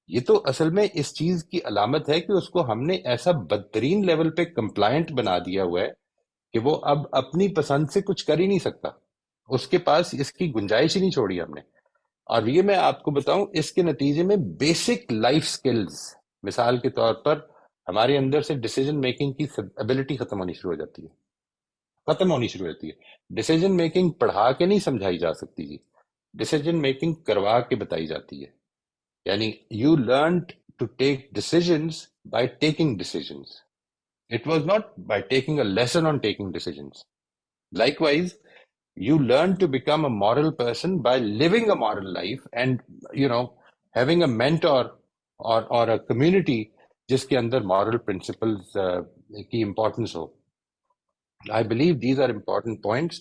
یہ تو اصل میں اس چیز کی علامت ہے کہ اس کو ہم نے ایسا بدترین لیول پہ کمپلائنٹ بنا دیا ہوا ہے کہ وہ اب اپنی پسند سے کچھ کر ہی نہیں سکتا. اس کے پاس اس کی گنجائش ہی نہیں چھوڑی ہم نے. اور یہ میں آپ کو بتاؤں، اس کے نتیجے میں بیسک لائف سکلز، مثال کے طور پر ہمارے اندر سے ڈیسیجن میکنگ کی ایبلٹی ختم ہونی شروع ہو جاتی ہے. ڈیسیجن میکنگ پڑھا کے نہیں سمجھائی جا سکتی جی، ڈیسیجن میکنگ کروا کے بتائی جاتی ہے. یعنی you learn to take decisions by taking decisions. It was not by taking a lesson on taking decisions. Likewise, you learn to become a moral person by living a moral life and, having a mentor or a community جس کے اندر moral principles کی importance who. I believe these are important points.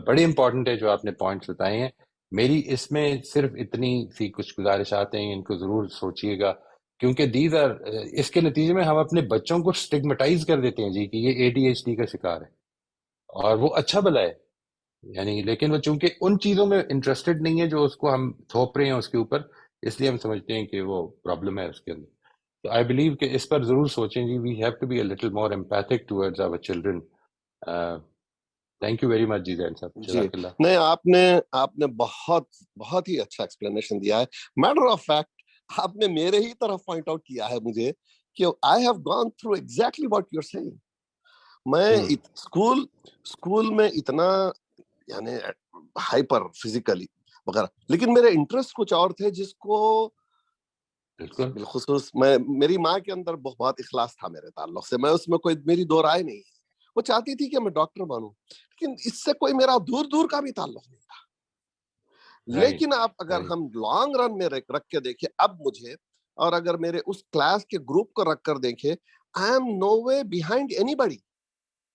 بڑے important ہے جو آپ نے points بتائے ہیں. میری اس میں صرف اتنی سی کچھ گزارشات ہیں، ان کو ضرور سوچئے گا، کیونکہ دیز آر، اس کے نتیجے میں ہم اپنے بچوں کو سٹگمیٹائز کر دیتے ہیں جی کہ یہ اے ڈی ایچ ڈی کا شکار ہے، اور وہ اچھا بھلا ہے. یعنی لیکن وہ چونکہ ان چیزوں میں انٹرسٹڈ نہیں ہے جو اس کو ہم تھوپ رہے ہیں اس کے اوپر، اس لیے ہم سمجھتے ہیں کہ وہ پرابلم ہے اس کے اندر. تو آئی بلیو کہ اس پر ضرور سوچیں جی. We have to be a little more empathic towards our children. Thank you very much جی زین صاحب، جی جزاک اللہ. نہیں، آپ نے بہت ہی اچھا ایکسپلینیشن دیا ہے. میٹر آف فیکٹ آپ نے میرے ہی طرف پوائنٹ آؤٹ کیا ہے مجھے کہ I have gone through exactly what you are saying. میں اسکول میں اتنا یعنی ہائپر فزیکلی وغیرہ، لیکن میرے انٹرسٹ کچھ اور تھے جس کو بالکل بالخصوص میری ماں کے اندر بہت اخلاص تھا میرے تعلق سے، میں اس میں کوئی میری دو رائے نہیں ہے، وہ چاہتی تھی کہ میں ڈاکٹر بنوں، لیکن اس سے کوئی میرا دور دور کا بھی تعلق نہیں تھا. رائٹ لیکن آپ اگر رائٹ ہم لانگ رن میں رکھ کے دیکھیں اب مجھے، اور اگر میرے اس کلاس کے گروپ کو رکھ کر دیکھیں، I am no way behind anybody.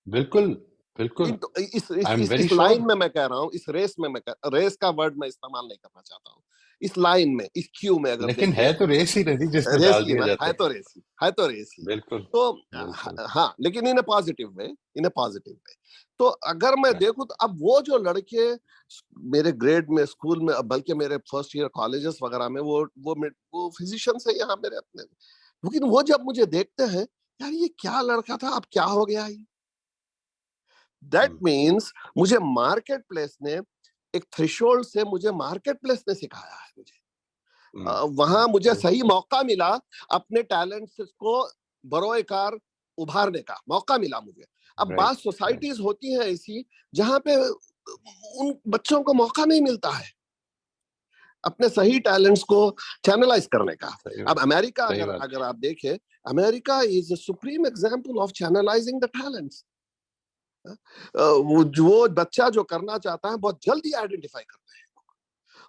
بالکل بالکل آئی ایم ویری اس شیور. لائن میں کہہ رہا ہوں، اس ریس میں ریس کا ورڈ میں استعمال نہیں کرنا چاہتا ہوں، اس لائن میں، اس کیو میں اگر لیکن دیکھیں، ہے تو ریس ہی نہیں جس میں ڈال ریسی دیا میں جاتا ہے تو ریسی ہے تو ریسی. بالکل تو بالکل ہاں، لیکن ان a positive way, in a positive way. تو اگر میں دیکھوں تو اب وہ جو لڑکے میرے گریڈ میں اسکول میں، بلکہ میرے فرسٹ ایئر کالجز وغیرہ میں، وہ فزیشینس ہے یہاں میرے اپنے، لیکن وہ جب مجھے دیکھتے ہیں، یار یہ کیا لڑکا تھا، اب کیا ہو گیا یہ. دیٹ مینس مجھے مارکیٹ پلیس نے ایک تھریشولڈ سے، مجھے مارکیٹ پلیس نے سکھایا ہے، مجھے وہاں مجھے صحیح موقع ملا اپنے ٹیلنٹس کو بروئے کار ابھارنے کا موقع ملا مجھے. اب رائٹ بعض سوسائٹیز ہوتی ہیں ایسی جہاں پہ ان بچوں کو موقع نہیں ملتا ہے اپنے صحیح ٹیلنٹس کو چینلائز کرنے کا. صحیح اب بات امریکہ صحیح بات اگر آپ دیکھیں، America is a supreme example of channelizing the talents. وہ بچہ جو کرنا چاہتا ہے بہت جلدی آئیڈینٹیفائی کرتے ہیں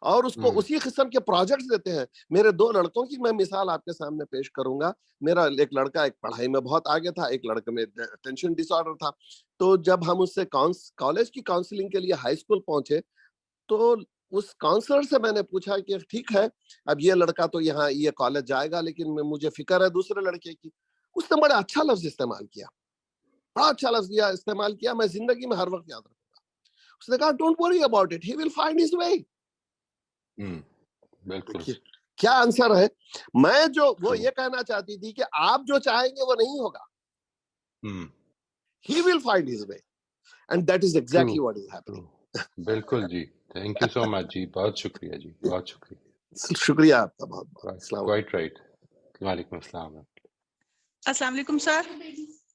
اور اس کو اسی قسم کے پروجیکٹس دیتے ہیں. میرے دو لڑکوں کی میں مثال آپ کے سامنے پیش کروں گا. میرا ایک لڑکا ایک پڑھائی میں بہت آگے تھا، ایک لڑکے میں ٹینشن ڈس آرڈر تھا. تو جب ہم اس سے کالج کی کاؤنسلنگ کے لیے ہائی اسکول پہنچے تو اس کاؤنسلر سے میں نے پوچھا کہ ٹھیک ہے اب یہ لڑکا تو یہاں یہ کالج جائے گا، لیکن مجھے فکر ہے دوسرے لڑکے کی. اس نے بڑا اچھا لفظ استعمال کیا، بڑا اچھا لفظ استعمال کیا، میں زندگی میں ہر وقت یاد رکھوں گا. اس نے کہا don't worry about it, he will find his way. بالکل کیا آنسر ہے؟ میں جو وہ یہ کہنا چاہتی تھی کہ آپ جو چاہیں گے وہ نہیں ہوگا. He will find his way and that is exactly what is happening. بالکل جی، تھینک یو سو مچ جی، بہت شکریہ جی، بہت شکریہ. شکریہ آپ کا بہت بہت. السلام کوائٹ رائٹ. وعلیکم السلام. السلام علیکم سر.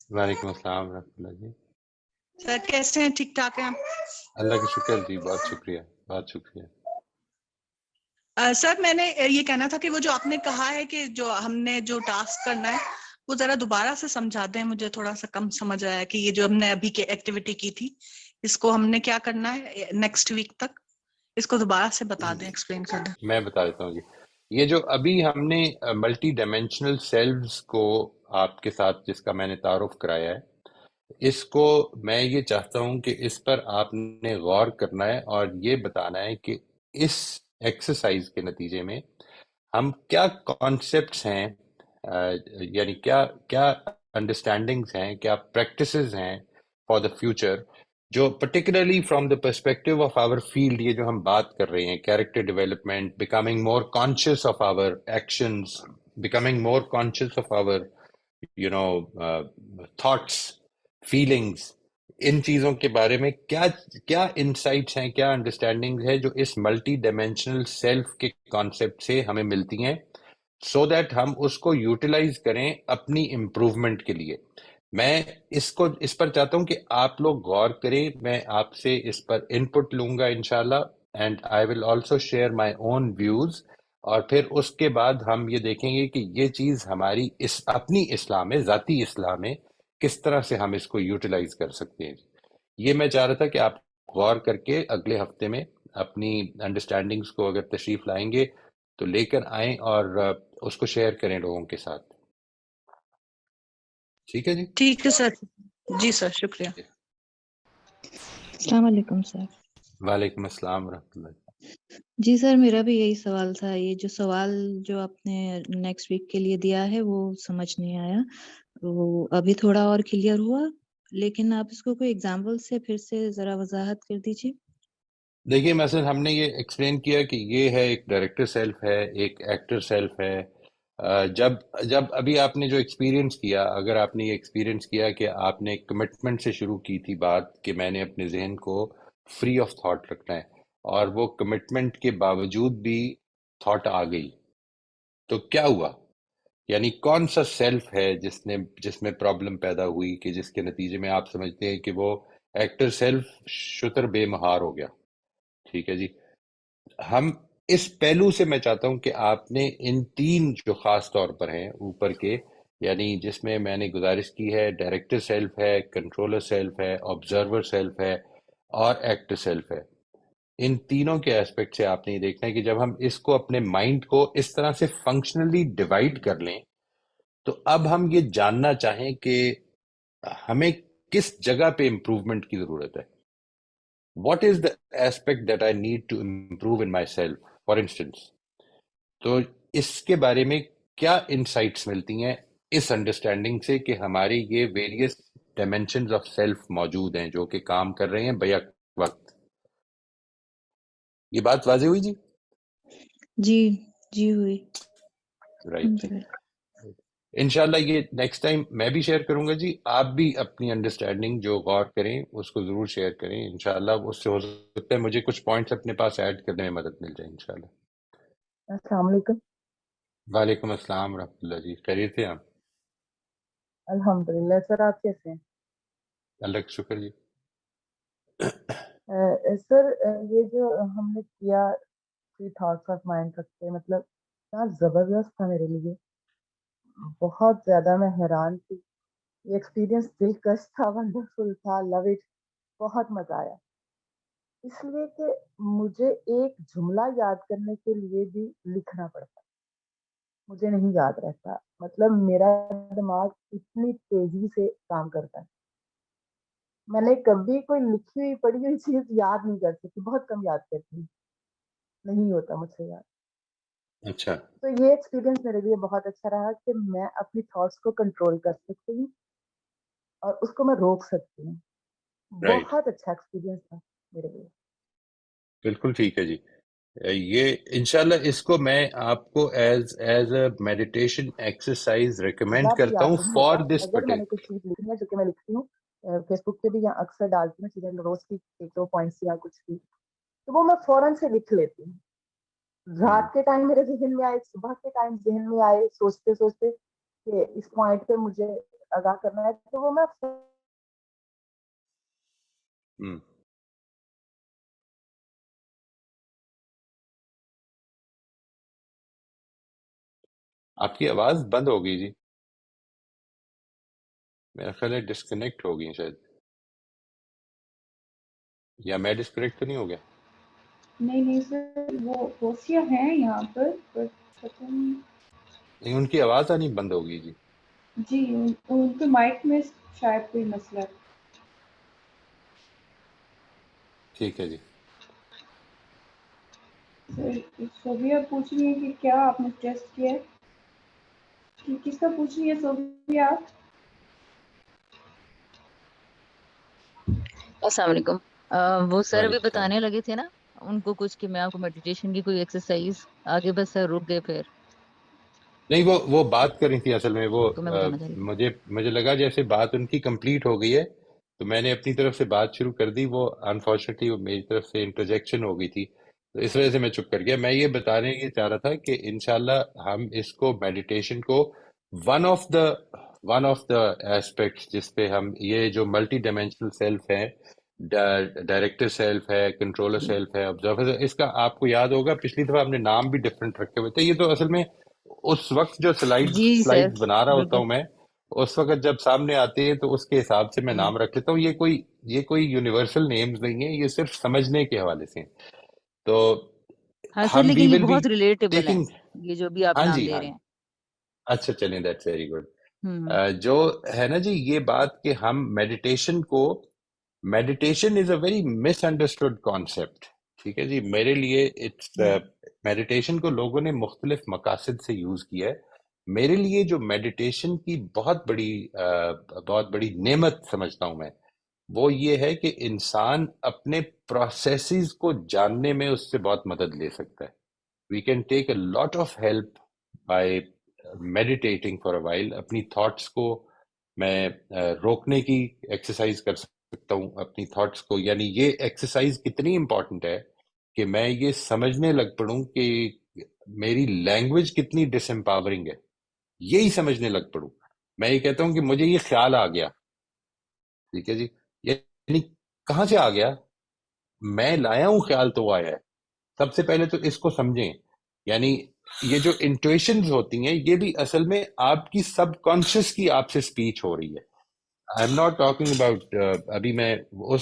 وعلیکم السلام ورحمۃ اللہ جی. سر کیسے ہیں؟ ٹھیک ٹھاک ہیں؟ اللہ کا شکر جی، بہت شکریہ بہت شکریہ. سر میں نے یہ کہنا تھا کہ وہ جو آپ نے کہا ہے کہ جو ہم نے جو ٹاسک کرنا ہے وہ ذرا دوبارہ سے سمجھا دیں، مجھے تھوڑا سا کم سمجھ آیا کہ یہ جو ہم نے ابھی کی ایکٹیویٹی کی تھی اس کو ہم نے کیا کرنا ہے نیکسٹ ویک تک، اس کو دوبارہ سے بتا دیں، ایکسپلین کر دیں. میں بتا دیتا ہوں جی. یہ جو ابھی ہم نے ملٹی ڈائمینشنل سیلز کو آپ کے ساتھ جس کا میں نے تعارف کرایا ہے، اس کو میں یہ چاہتا ہوں کہ اس پر آپ نے غور کرنا ہے اور یہ بتانا ہے کہ اس ایکسرسائز کے نتیجے میں ہم کیا کانسیپٹس ہیں، یعنی کیا کیا انڈرسٹینڈنگز ہیں، کیا پریکٹسز ہیں فار دا فیوچر، جو particularly from the perspective of our field, یہ جو ہم بات کر رہے ہیں character development, becoming more conscious of our actions, becoming more conscious of our thoughts, feelings, ان چیزوں کے بارے میں کیا کیا انسائٹس ہیں، کیا انڈرسٹینڈنگ ہے جو اس ملٹی ڈائمینشنل سیلف کے کانسیپٹ سے ہمیں ملتی ہیں، سو دیٹ ہم اس کو یوٹیلائز کریں اپنی امپروومنٹ کے لیے. میں اس پر چاہتا ہوں کہ آپ لوگ غور کریں، میں آپ سے اس پر انپٹ لوں گا انشاءاللہ، and I will also share my own views, اور پھر اس کے بعد ہم یہ دیکھیں گے کہ یہ چیز ہماری اپنی اصلاح میں، ذاتی اصلاح میں کس طرح سے ہم اس کو یوٹیلائز کر سکتے ہیں. یہ میں چاہ رہا تھا کہ آپ غور کر کے اگلے ہفتے میں اپنی انڈرسٹینڈنگز کو اگر تشریف لائیں گے تو لے کر آئیں اور اس کو شیئر کریں لوگوں کے ساتھ. ٹھیک ہے جی؟ ٹھیک ہے سر. جی سر، شکریہ. السلام علیکم سر. وعلیکم السلام ورحمۃ اللہ. جی سر، میرا بھی یہی سوال تھا. یہ جو سوال جو آپ نے نیکسٹ ویک کے لیے دیا ہے وہ سمجھ نہیں آیا، وہ ابھی تھوڑا اور کلیئر ہوا، لیکن آپ اس کو کوئی ایگزامپل سے پھر سے ذرا وضاحت کر دیجیے. دیکھیے مثلا ہم نے یہ ایکسپلین کیا کہ یہ ہے ایک ڈائریکٹر سیلف ہے، ایک ایکٹر سیلف ہے. جب ابھی آپ نے جو ایکسپیرینس کیا، اگر آپ نے یہ ایکسپیرینس کیا کہ آپ نے کمٹمنٹ سے شروع کی تھی بات کہ میں نے اپنے ذہن کو فری آف تھاٹ رکھنا ہے، اور وہ کمٹمنٹ کے باوجود بھی تھاٹ آ گئی، تو کیا ہوا؟ یعنی کون سا سیلف ہے جس میں پرابلم پیدا ہوئی کہ جس کے نتیجے میں آپ سمجھتے ہیں کہ وہ ایکٹر سیلف شتر بے مہار ہو گیا. ٹھیک ہے جی. ہم اس پہلو سے میں چاہتا ہوں کہ آپ نے ان تین جو خاص طور پر ہیں اوپر کے، یعنی جس میں نے گزارش کی ہے ڈائریکٹر سیلف ہے، کنٹرولر سیلف ہے، آبزرور سیلف ہے اور ایکٹر سیلف ہے، ان تینوں کے ایسپیکٹ سے آپ نے یہ دیکھنا ہے کہ جب ہم اس کو اپنے مائنڈ کو اس طرح سے فنکشنلی ڈیوائڈ کر لیں تو اب ہم یہ جاننا چاہیں کہ ہمیں کس جگہ پہ امپروومنٹ کی ضرورت ہے. What is the aspect that I need to improve in myself for instance. تو اس کے بارے میں کیا انسائٹس ملتی ہیں اس انڈرسٹینڈنگ سے کہ ہماری یہ ویریس ڈائمینشنز آف سیلف موجود ہیں جو کہ کام کر رہے ہیں بیک وقت. یہ بات واضح ہوئی جی؟ جی جی ہوئی. رائٹ. الحمدللہ. انشاءاللہ یہ نیکسٹ ٹائم میں بھی شیئر کروں گا جی، آپ بھی اپنی انڈرسٹینڈنگ جو غور کریں اس کو ضرور شیئر کریں. انشاءاللہ اس سے ہو سکتا ہے مجھے کچھ پوائنٹس اپنے پاس ایڈ کرنے میں مدد مل جائے انشاءاللہ. السلام علیکم. وعلیکم السلام ورحمۃ اللہ جی، خیریت سے ہیں آپ؟ الحمدللہ. سر آپ کیسے ہیں؟ اللہ کا شکر جی. سر یہ جو ہم نے کیا تھاٹس آف مائنڈ رکھتے، مطلب اتنا زبردست تھا میرے لیے، بہت زیادہ میں حیران تھی. یہ ایکسپیرینس دلکش تھا، ونڈرفل تھا، لو اٹ. بہت مزہ آیا، اس لیے کہ مجھے ایک جملہ یاد کرنے کے لیے بھی لکھنا پڑتا، مجھے نہیں یاد رہتا. مطلب میرا دماغ اتنی تیزی سے کام کرتا ہے، میں نے کبھی کوئی لکھی ہوئی پڑھی ہوئی چیز یاد نہیں کر سکتی، بہت کم یاد کرتی ہوں، نہیں ہوتا مجھ سے یاد. اچھا. تو یہ ایکسپیرینس میرے لیے بہت اچھا رہا کہ میں اپنی تھاٹس کو کنٹرول کر سکتی ہوں اور اس کو میں روک سکتی ہوں. رائٹ. بہت اچھا ایکسپیرینس تھا میرے لیے. بالکل ٹھیک ہے جی. یہ انشاءاللہ اس کو میں آپ کو as a meditation exercise recommend لفظ کرتا یاد ہوں نہیں ہوتا. فار دس اگر میں نے کوئی چیز لکھنی ہے جو کہ میں لکھتی ہوں فیس بک پہ بھی یا اکثر ڈالتی ہوں چیزیں روز کی ایک دو پوائنٹس یا کچھ بھی، تو وہ میں فوراً سے لکھ لیتی ہوں. رات کے ٹائم میرے ذہن میں آئے، صبح کے ٹائم ذہن میں آئے، سوچتے سوچتے کہ اس پوائنٹ پہ مجھے آگاہ کرنا ہے، تو وہ میں آپ کی آواز بند ہو گئی جی، میرا خیال ہے ڈسکنیکٹ ہو گئی شاید، یا میں ڈسکنیکٹ تو نہیں ہو گیا؟ نہیں سر، وہ ہوسیا ہیں یہاں پر پتہ نہیں. نہیں، ان کی آواز آنی بند ہو گئی جی. جی ان کے مائک میں شاید کوئی مسئلہ ہے. ٹھیک ہے جی. سر صوبیہ پوچھ رہی ہیں کہ کیا آپ نے ٹیسٹ کیا ہے، کہ کس کا پوچھ رہی ہے صوبیہ آپ؟ السلام علیکم. وہ سر ابھی وعلیکم السلام. بتانے لگے تھے نا ان کو کچھ کہ میں آپ کو میڈیٹیشن کی کوئی ایکسرسائز آگے، بس سر رک گئے. پھر نہیں، وہ بات کر رہی تھی اصل میں، وہ تو میں بتانا چاہ رہی تھی. مجھے لگا جیسے بات ان کی کمپلیٹ ہو گئی ہے تو میں نے اپنی طرف سے بات شروع کر دی. وہ انفارچونیٹلی میری طرف سے انٹرجیکشن ہو گئی تھی تو اس وجہ سے میں چپ کر گیا. میں یہ بتانے یہ چاہ رہا تھا کہ انشاءاللہ ہم اس کو میڈیٹیشن کو ون آف دا ایسپیکٹس جس پہ ہم یہ جو ملٹی ڈائمینشنل سیلف ہے، ڈائریکٹر سیلف ہے، کنٹرولر جی سیلف ہے، آبزرور، اس کا آپ کو یاد ہوگا پچھلی دفعہ ہم نے نام بھی ڈفرینٹ رکھے ہوئے تھے. یہ تو اصل میں اس وقت جو جی سر سلائڈ بنا رہا ہوتا بالکل. ہوں میں، اس وقت جب سامنے آتے ہیں تو اس کے حساب سے میں جی نام رکھ لیتا ہوں. یہ کوئی یونیورسل نیمز نہیں ہیں، یہ صرف سمجھنے کے حوالے سے ہیں. تو ہاں سر، ہم وی لیکن یہ ول بی بہت ریلیٹیبل ہے، ٹیکنگ. یہ جو بھی آپ ہاں نام جی، لے ہاں رہے جی. ہیں. اچھا چلیں، دیٹس ویری گڈ. ہوں جو ہے نا جی یہ بات کہ ہم meditation is a very miss understood concept. ٹھیک ہے جی، میرے لیے میڈیٹیشن کو لوگوں نے مختلف مقاصد سے یوز کیا ہے. میرے لیے جو میڈیٹیشن کی بہت بڑی نعمت سمجھتا ہوں میں، وہ یہ ہے کہ انسان اپنے پروسیسز کو جاننے میں اس سے بہت مدد لے سکتا ہے. We can take a lot of help by meditating for a while. اپنی تھاٹس کو میں روکنے کی ایکسرسائز کر سکتا ہوں اپنی تھاٹس کو. یعنی یہ ایکسرسائز کتنی امپورٹنٹ ہے کہ میں یہ سمجھنے لگ پڑوں کہ میری لینگویج کتنی ڈس امپاورنگ ہے، یہی سمجھنے لگ پڑوں. میں یہ کہتا ہوں کہ مجھے یہ خیال آ گیا، ٹھیک ہے جی، یعنی کہاں سے آ گیا؟ میں لایا ہوں خیال تو وہ آیا ہے. سب سے پہلے تو اس کو سمجھیں، یعنی یہ جو انٹویشنز ہوتی ہیں یہ بھی اصل میں آپ کی سب کانشیس کی آپ سے سپیچ ہو رہی ہے. آئی ایم ناٹ ٹاکنگ اباؤٹ، ابھی میں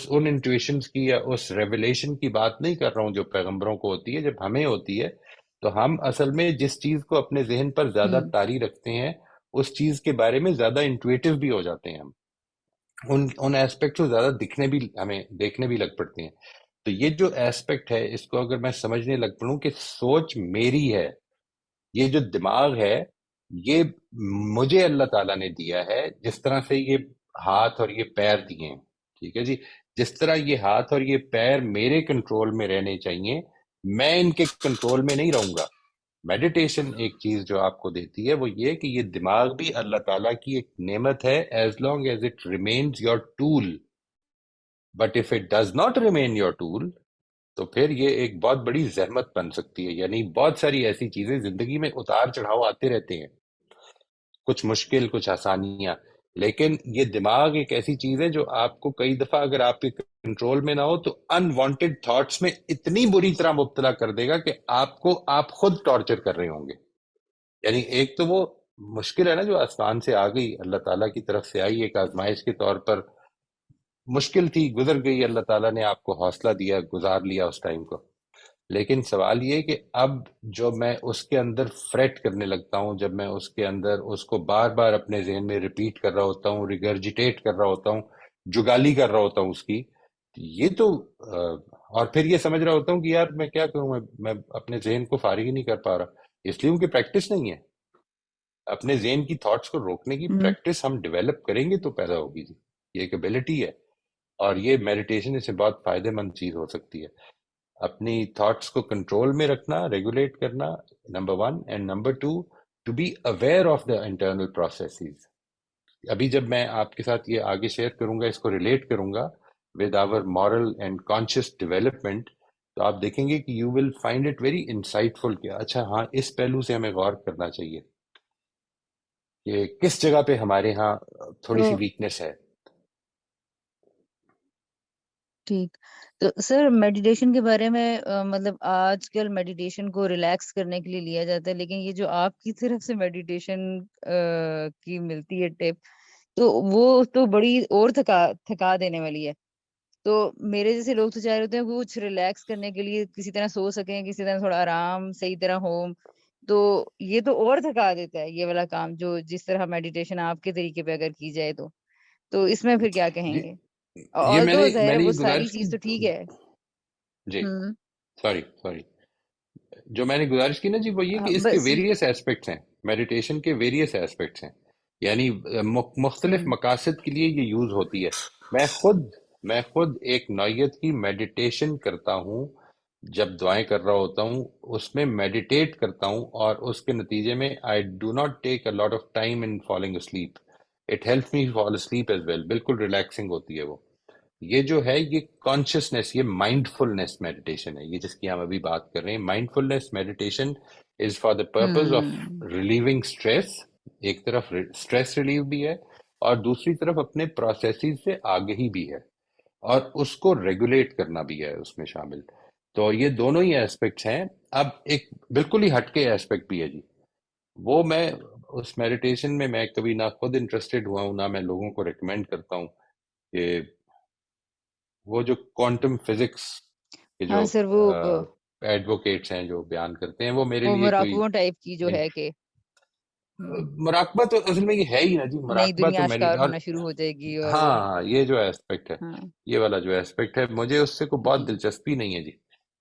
ان انٹویشنز کی یا اس ریولیشن کی بات نہیں کر رہا ہوں جو پیغمبروں کو ہوتی ہے. جب ہمیں ہوتی ہے تو ہم اصل میں جس چیز کو اپنے ذہن پر زیادہ ہوں طاری رکھتے ہیں اس چیز کے بارے میں زیادہ انٹویٹو بھی ہو جاتے ہیں. ہم ان ایسپیکٹ کو زیادہ ہمیں دیکھنے بھی لگ پڑتے ہیں. تو یہ جو ایسپیکٹ ہے اس کو اگر میں سمجھنے لگ پڑوں کہ سوچ میری ہے، یہ جو دماغ ہے یہ مجھے اللہ تعالیٰ نے دیا ہے، جس طرح سے یہ ہاتھ اور یہ پیر دیے ہیں، ٹھیک ہے جی، جس طرح یہ ہاتھ اور یہ پیر میرے کنٹرول میں رہنے چاہیے، میں ان کے کنٹرول میں نہیں رہوں گا. میڈیٹیشن ایک چیز جو آپ کو دیتی ہے وہ یہ کہ یہ دماغ بھی اللہ تعالیٰ کی ایک نعمت ہے، as long as it remains your tool. But if it does not remain your tool تو پھر یہ ایک بہت بڑی زحمت بن سکتی ہے. یعنی بہت ساری ایسی چیزیں زندگی میں اتار چڑھاؤ آتے رہتے ہیں، کچھ مشکل کچھ آسانیاں، لیکن یہ دماغ ایک ایسی چیز ہے جو آپ کو کئی دفعہ اگر آپ کے کنٹرول میں نہ ہو تو انوانٹیڈ تھاٹس میں اتنی بری طرح مبتلا کر دے گا کہ آپ خود ٹارچر کر رہے ہوں گے. یعنی ایک تو وہ مشکل ہے نا جو آسمان سے آ گئی، اللہ تعالیٰ کی طرف سے آئی، ایک آزمائش کے طور پر مشکل تھی، گزر گئی، اللہ تعالیٰ نے آپ کو حوصلہ دیا، گزار لیا اس ٹائم کو. لیکن سوال یہ کہ اب جو میں اس کے اندر فریٹ کرنے لگتا ہوں، جب میں اس کے اندر اس کو بار بار اپنے ذہن میں ریپیٹ کر رہا ہوتا ہوں، ریگرجیٹیٹ کر رہا ہوتا ہوں، جگالی کر رہا ہوتا ہوں اس کی، یہ تو اور پھر یہ سمجھ رہا ہوتا ہوں کہ یار میں کیا کروں، میں اپنے ذہن کو فارغ ہی نہیں کر پا رہا، اس لیے ان کی پریکٹس نہیں ہے. اپنے ذہن کی تھاٹس کو روکنے کی ہوں پریکٹس ہم ڈیولپ کریں گے تو پیدا ہوگی جی، یہ ایک ابیلٹی ہے، اور یہ میڈیٹیشن اس سے بہت فائدہ مند چیز ہو سکتی ہے. اپنی تھاٹس کو کنٹرول میں رکھنا، ریگولیٹ کرنا، number one, and number two to be aware of the internal processes. ابھی جب میں آپ کے ساتھ یہ آگے شیئر کروں گا، اس کو ریلیٹ کروں گا with our moral and conscious development, تو آپ دیکھیں گے کہ you will find it very insightful کہ اچھا ہاں اس پہلو سے ہمیں غور کرنا چاہیے کہ کس جگہ پہ ہمارے ہاں تھوڑی سی تو ویکنیس ہے. ٹھیک. تو سر میڈیٹیشن کے بارے میں مطلب آج کل میڈیٹیشن کو ریلیکس کرنے کے لیے لیا جاتا ہے، لیکن یہ جو آپ کی طرف سے میڈیٹیشن کی ملتی ہے ٹپ، تو وہ تو بڑی اور تھکا دینے والی ہے. تو میرے جیسے لوگ تو چاہ رہے ہوتے ہیں کہ کچھ ریلیکس کرنے کے لیے کسی طرح سو سکیں، کسی طرح تھوڑا آرام صحیح طرح ہو، تو یہ تو اور تھکا دیتا ہے یہ والا کام، جو جس طرح میڈیٹیشن آپ کے طریقے پہ اگر کی جائے تو اس میں پھر کیا کہیں جی، گے؟ یہ آل دو ظاہر میں ہے نے وہ یہ ساری گزارش کی چیز تو ٹھیک ہے. جی، ہوں سوری جو میں نے گزارش کی نا جی وہ یہ کہ اس کے بس. ویریس ایسپیکٹس ہیں، میڈیٹیشن کے ویریس ایسپیکٹس ہیں، یعنی مختلف ہوں مقاصد کے لیے یہ یوز ہوتی ہے. میں خود ایک نوعیت کی میڈیٹیشن کرتا ہوں، جب دعائیں کر رہا ہوتا ہوں اس میں میڈیٹیٹ کرتا ہوں، اور اس کے نتیجے میں I do not take a lot of time in falling asleep. It helps me fall asleep as well, بالکل ریلیکسنگ ہوتی ہے وہ. یہ جو ہے یہ کانشیسنیس، یہ مائنڈ فلنس میڈیٹیشن ہے، یہ جس کی ہم ابھی بات کر رہے ہیں. Mind فلنس meditation is for the purpose of ہوں ریلیونگ اسٹریس. ایک طرف اسٹریس ریلیو بھی ہے اور دوسری طرف اپنے پروسیسز سے آگہی بھی ہے، اور اس کو ریگولیٹ کرنا بھی ہے اس میں شامل. تو یہ دونوں ہی ایسپیکٹس ہیں. اب ایک بالکل ہی ہٹ کے ایسپیکٹ بھی ہے جی، وہ میں اس میڈیٹیشن میں کبھی نہ خود انٹرسٹڈ ہوا ہوں، نہ میں لوگوں کو ریکمینڈ کرتا ہوں کہ وہ جو کوانٹم فزکس کے جو ہاں سر، وہ ایڈوکیٹس ہیں جو بیان کرتے ہیں، وہ میرے لیے کوئی مراقبوں ٹائپ کی جو ان- ہے کہ مراقبہ تو اصل میں یہ ہے ہی نا جی، نئی مراقبہ دنیا تو میری آشکار اور ہونا شروع ہو جائے گی اور ہاں وہ. ہاں یہ جو ایسپیکٹ ہے، ہاں یہ والا جو ایسپیکٹ ہے، مجھے اس سے کوئی بہت جی. دلچسپی نہیں ہے جی.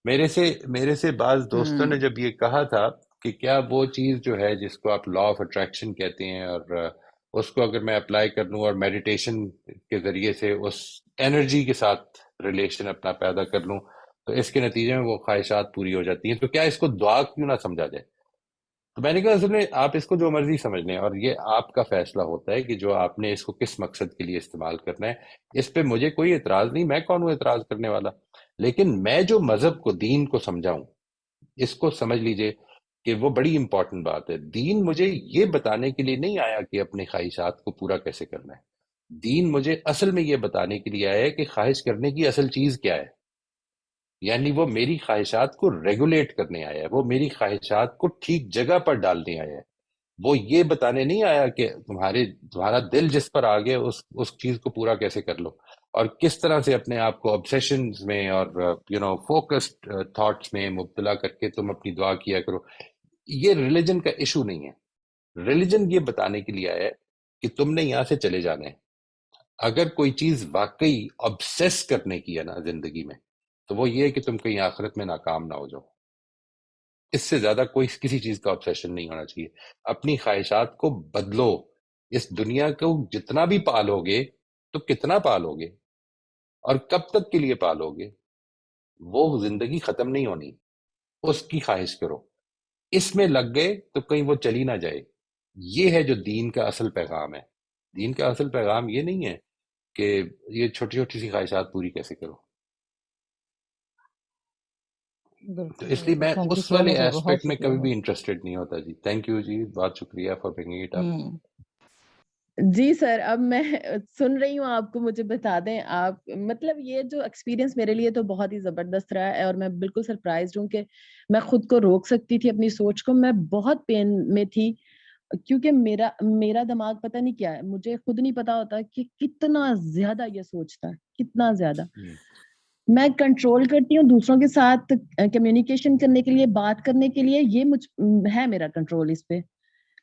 میرے سے بعض دوستوں نے ہوں جب یہ کہا تھا کہ کیا وہ چیز جو ہے جس کو آپ لا آف اٹریکشن کہتے ہیں، اور اس کو اگر میں اپلائی کر لوں اور میڈیٹیشن کے ذریعے سے اس انرجی کے ساتھ ریلیشن اپنا پیدا کر لوں تو اس کے نتیجے میں وہ خواہشات پوری ہو جاتی ہیں، تو کیا اس کو دعا کیوں نہ سمجھا جائے؟ تو میں نے کہا اصل میں آپ اس کو جو مرضی سمجھ لیں، اور یہ آپ کا فیصلہ ہوتا ہے کہ جو آپ نے اس کو کس مقصد کے لیے استعمال کرنا ہے. اس پہ مجھے کوئی اعتراض نہیں، میں کون ہوں اعتراض کرنے والا. لیکن میں جو مذہب کو، دین کو سمجھاؤں، اس کو سمجھ لیجئے کہ وہ بڑی امپورٹنٹ بات ہے. دین مجھے یہ بتانے کے لیے نہیں آیا کہ اپنے خواہشات کو پورا کیسے کرنا ہے. دین مجھے اصل میں یہ بتانے کے لیے آیا ہے کہ خواہش کرنے کی اصل چیز کیا ہے. یعنی وہ میری خواہشات کو ریگولیٹ کرنے آیا ہے، وہ میری خواہشات کو ٹھیک جگہ پر ڈالنے آیا ہے، وہ یہ بتانے نہیں آیا کہ تمہارا دل جس پر آ گیا اس چیز کو پورا کیسے کر لو، اور کس طرح سے اپنے آپ کو obsessions میں اور فوکسڈ تھاٹس میں مبتلا کر کے تم اپنی دعا کیا کرو۔ یہ ریلیجن کا ایشو نہیں ہے، ریلیجن یہ بتانے کے لیے آیا ہے کہ تم نے یہاں سے چلے جانا ہے۔ اگر کوئی چیز واقعی obsess کرنے کی ہے نا زندگی میں، تو وہ یہ ہے کہ تم کہیں آخرت میں ناکام نہ ہو جاؤ۔ اس سے زیادہ کوئی کسی چیز کا obsession نہیں ہونا چاہیے۔ اپنی خواہشات کو بدلو، اس دنیا کو جتنا بھی پالو گے تو کتنا پالو گے اور کب تک کے لیے پالو گے، وہ زندگی ختم نہیں ہونی، اس کی خواہش کرو، اس میں لگ گئے تو کہیں وہ چلی نہ جائے۔ یہ ہے جو دین کا اصل پیغام ہے۔ دین کا اصل پیغام یہ نہیں ہے کہ یہ چھوٹی چھوٹی سی خواہشات پوری کیسے کرو۔ تو بالکل اس لیے میں تھینک یو اس سو والے مچ سر، بہت ایسپیکٹ میں شکریہ کبھی بھی سر۔ انٹرسٹڈ نہیں ہوتا جی۔ تھینک یو جی، بہت شکریہ فار برنگنگ اٹ اپ۔ جی سر، اب میں سن رہی ہوں آپ کو، مجھے بتا دیں آپ، مطلب یہ جو ایکسپیرینس میرے لیے تو بہت ہی زبردست رہا ہے، اور میں بالکل سرپرائزڈ ہوں کہ میں خود کو روک سکتی تھی اپنی سوچ کو۔ میں بہت پین میں تھی کیونکہ میرا دماغ پتہ نہیں کیا ہے، مجھے خود نہیں پتا ہوتا کہ کتنا زیادہ یہ سوچتا ہے، کتنا زیادہ۔ میں کنٹرول کرتی ہوں دوسروں کے ساتھ کمیونیکیشن کرنے کے لیے، بات کرنے کے لیے، یہ ہے میرا کنٹرول اس پہ،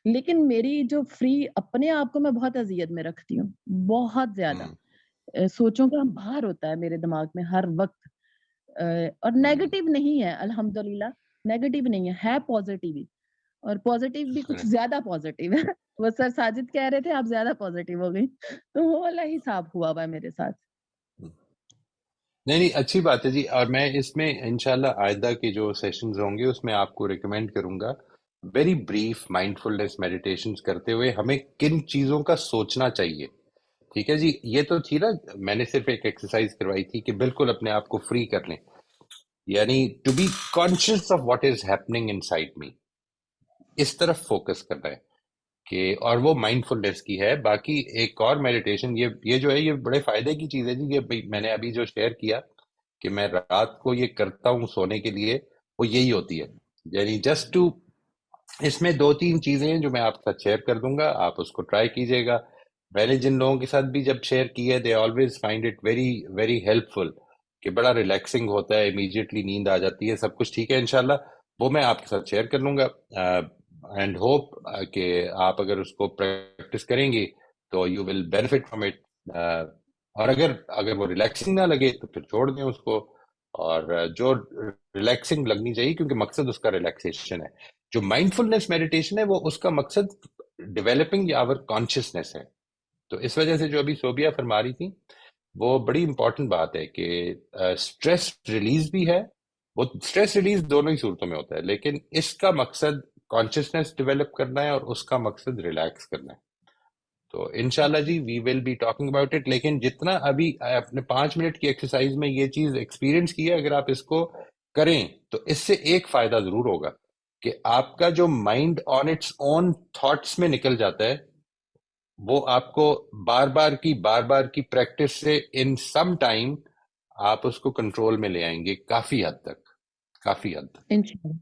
لیکن میری جو فری اپنے آپ کو میں بہت اذیت میں رکھتی ہوں، بہت زیادہ سوچوں کا بھار ہوتا ہے میرے دماغ میں ہر وقت، اور نیگیٹو نہیں ہے، الحمدللہ نیگیٹو نہیں ہے پازیٹیو ہی، اور پازیٹیو بھی کچھ زیادہ پازیٹیو ہے۔ وہ سر ساجد کہہ رہے تھے آپ زیادہ پازیٹیو ہو گئی، تو وہ والا حساب ہوا ہے میرے ساتھ۔ نہیں اچھی بات ہے جی، اور میں اس میں انشاءاللہ آئندہ کے جو سیشنز ہوں گے اس میں آپ کو ریکمینڈ کروں گا ویری بریف مائنڈ فلنس میڈیٹیشنز کرتے ہوئے ہمیں کن چیزوں کا سوچنا چاہیے۔ ٹھیک ہے جی، یہ تو تھی نا، میں نے صرف ایک ایکسرسائز کروائی تھی کہ بالکل اپنے آپ کو فری کر لیں، یعنی to be conscious of what is happening inside me, اس طرف فوکس کرنا ہے کہ، اور وہ مائنڈ فلنس کی ہے۔ باقی ایک اور میڈیٹیشن یہ جو ہے یہ بڑے فائدے کی چیز ہے جی، یہ میں نے ابھی جو شیئر کیا کہ میں رات کو یہ کرتا ہوں سونے کے لیے، وہ یہی ہوتی ہے، یعنی جسٹ ٹو، اس میں 2-3 چیزیں ہیں جو میں آپ کے ساتھ شیئر کر دوں گا، آپ اس کو ٹرائی کیجئے گا۔ میں نے جن لوگوں کے ساتھ بھی جب شیئر کی ہے، they always find it very very helpful, کہ بڑا ریلیکسنگ ہوتا ہے، امیڈیٹلی نیند آ جاتی ہے، سب کچھ ٹھیک ہے انشاءاللہ۔ وہ میں آپ کے ساتھ شیئر کر لوں گا، اینڈ ہوپ کہ آپ اگر اس کو پریکٹس کریں گے تو you will benefit from it, اور اگر وہ ریلیکسنگ نہ لگے تو پھر چھوڑ دیں اس کو، اور جو ریلیکسنگ لگنی چاہیے کیونکہ مقصد اس کا ریلیکسیشن ہے۔ جو مائنڈ فلنس میڈیٹیشن ہے وہ اس کا مقصد ڈیولپنگ آور کانشیسنیس ہے۔ تو اس وجہ سے جو ابھی صوبیہ فرما رہی تھی وہ بڑی امپورٹنٹ بات ہے کہ اسٹریس ریلیز بھی ہے، وہ اسٹریس ریلیز دونوں ہی صورتوں میں ہوتا ہے، لیکن اس کا مقصد کانشیسنیس ڈیولپ کرنا ہے اور اس کا مقصد ریلیکس کرنا ہے۔ تو انشاءاللہ جی we will be talking about it, لیکن جتنا ابھی اپنے 5 منٹ کی ایکسرسائز میں یہ چیز ایکسپیرینس کی ہے، اگر آپ اس کو کریں تو اس سے ایک فائدہ ضرور ہوگا کہ آپ کا جو mind on its own thoughts میں نکل جاتا ہے، وہ آپ کو بار بار کی پریکٹس سے ان سم ٹائم آپ اس کو کنٹرول میں لے آئیں گے، کافی حد تک انشاءاللہ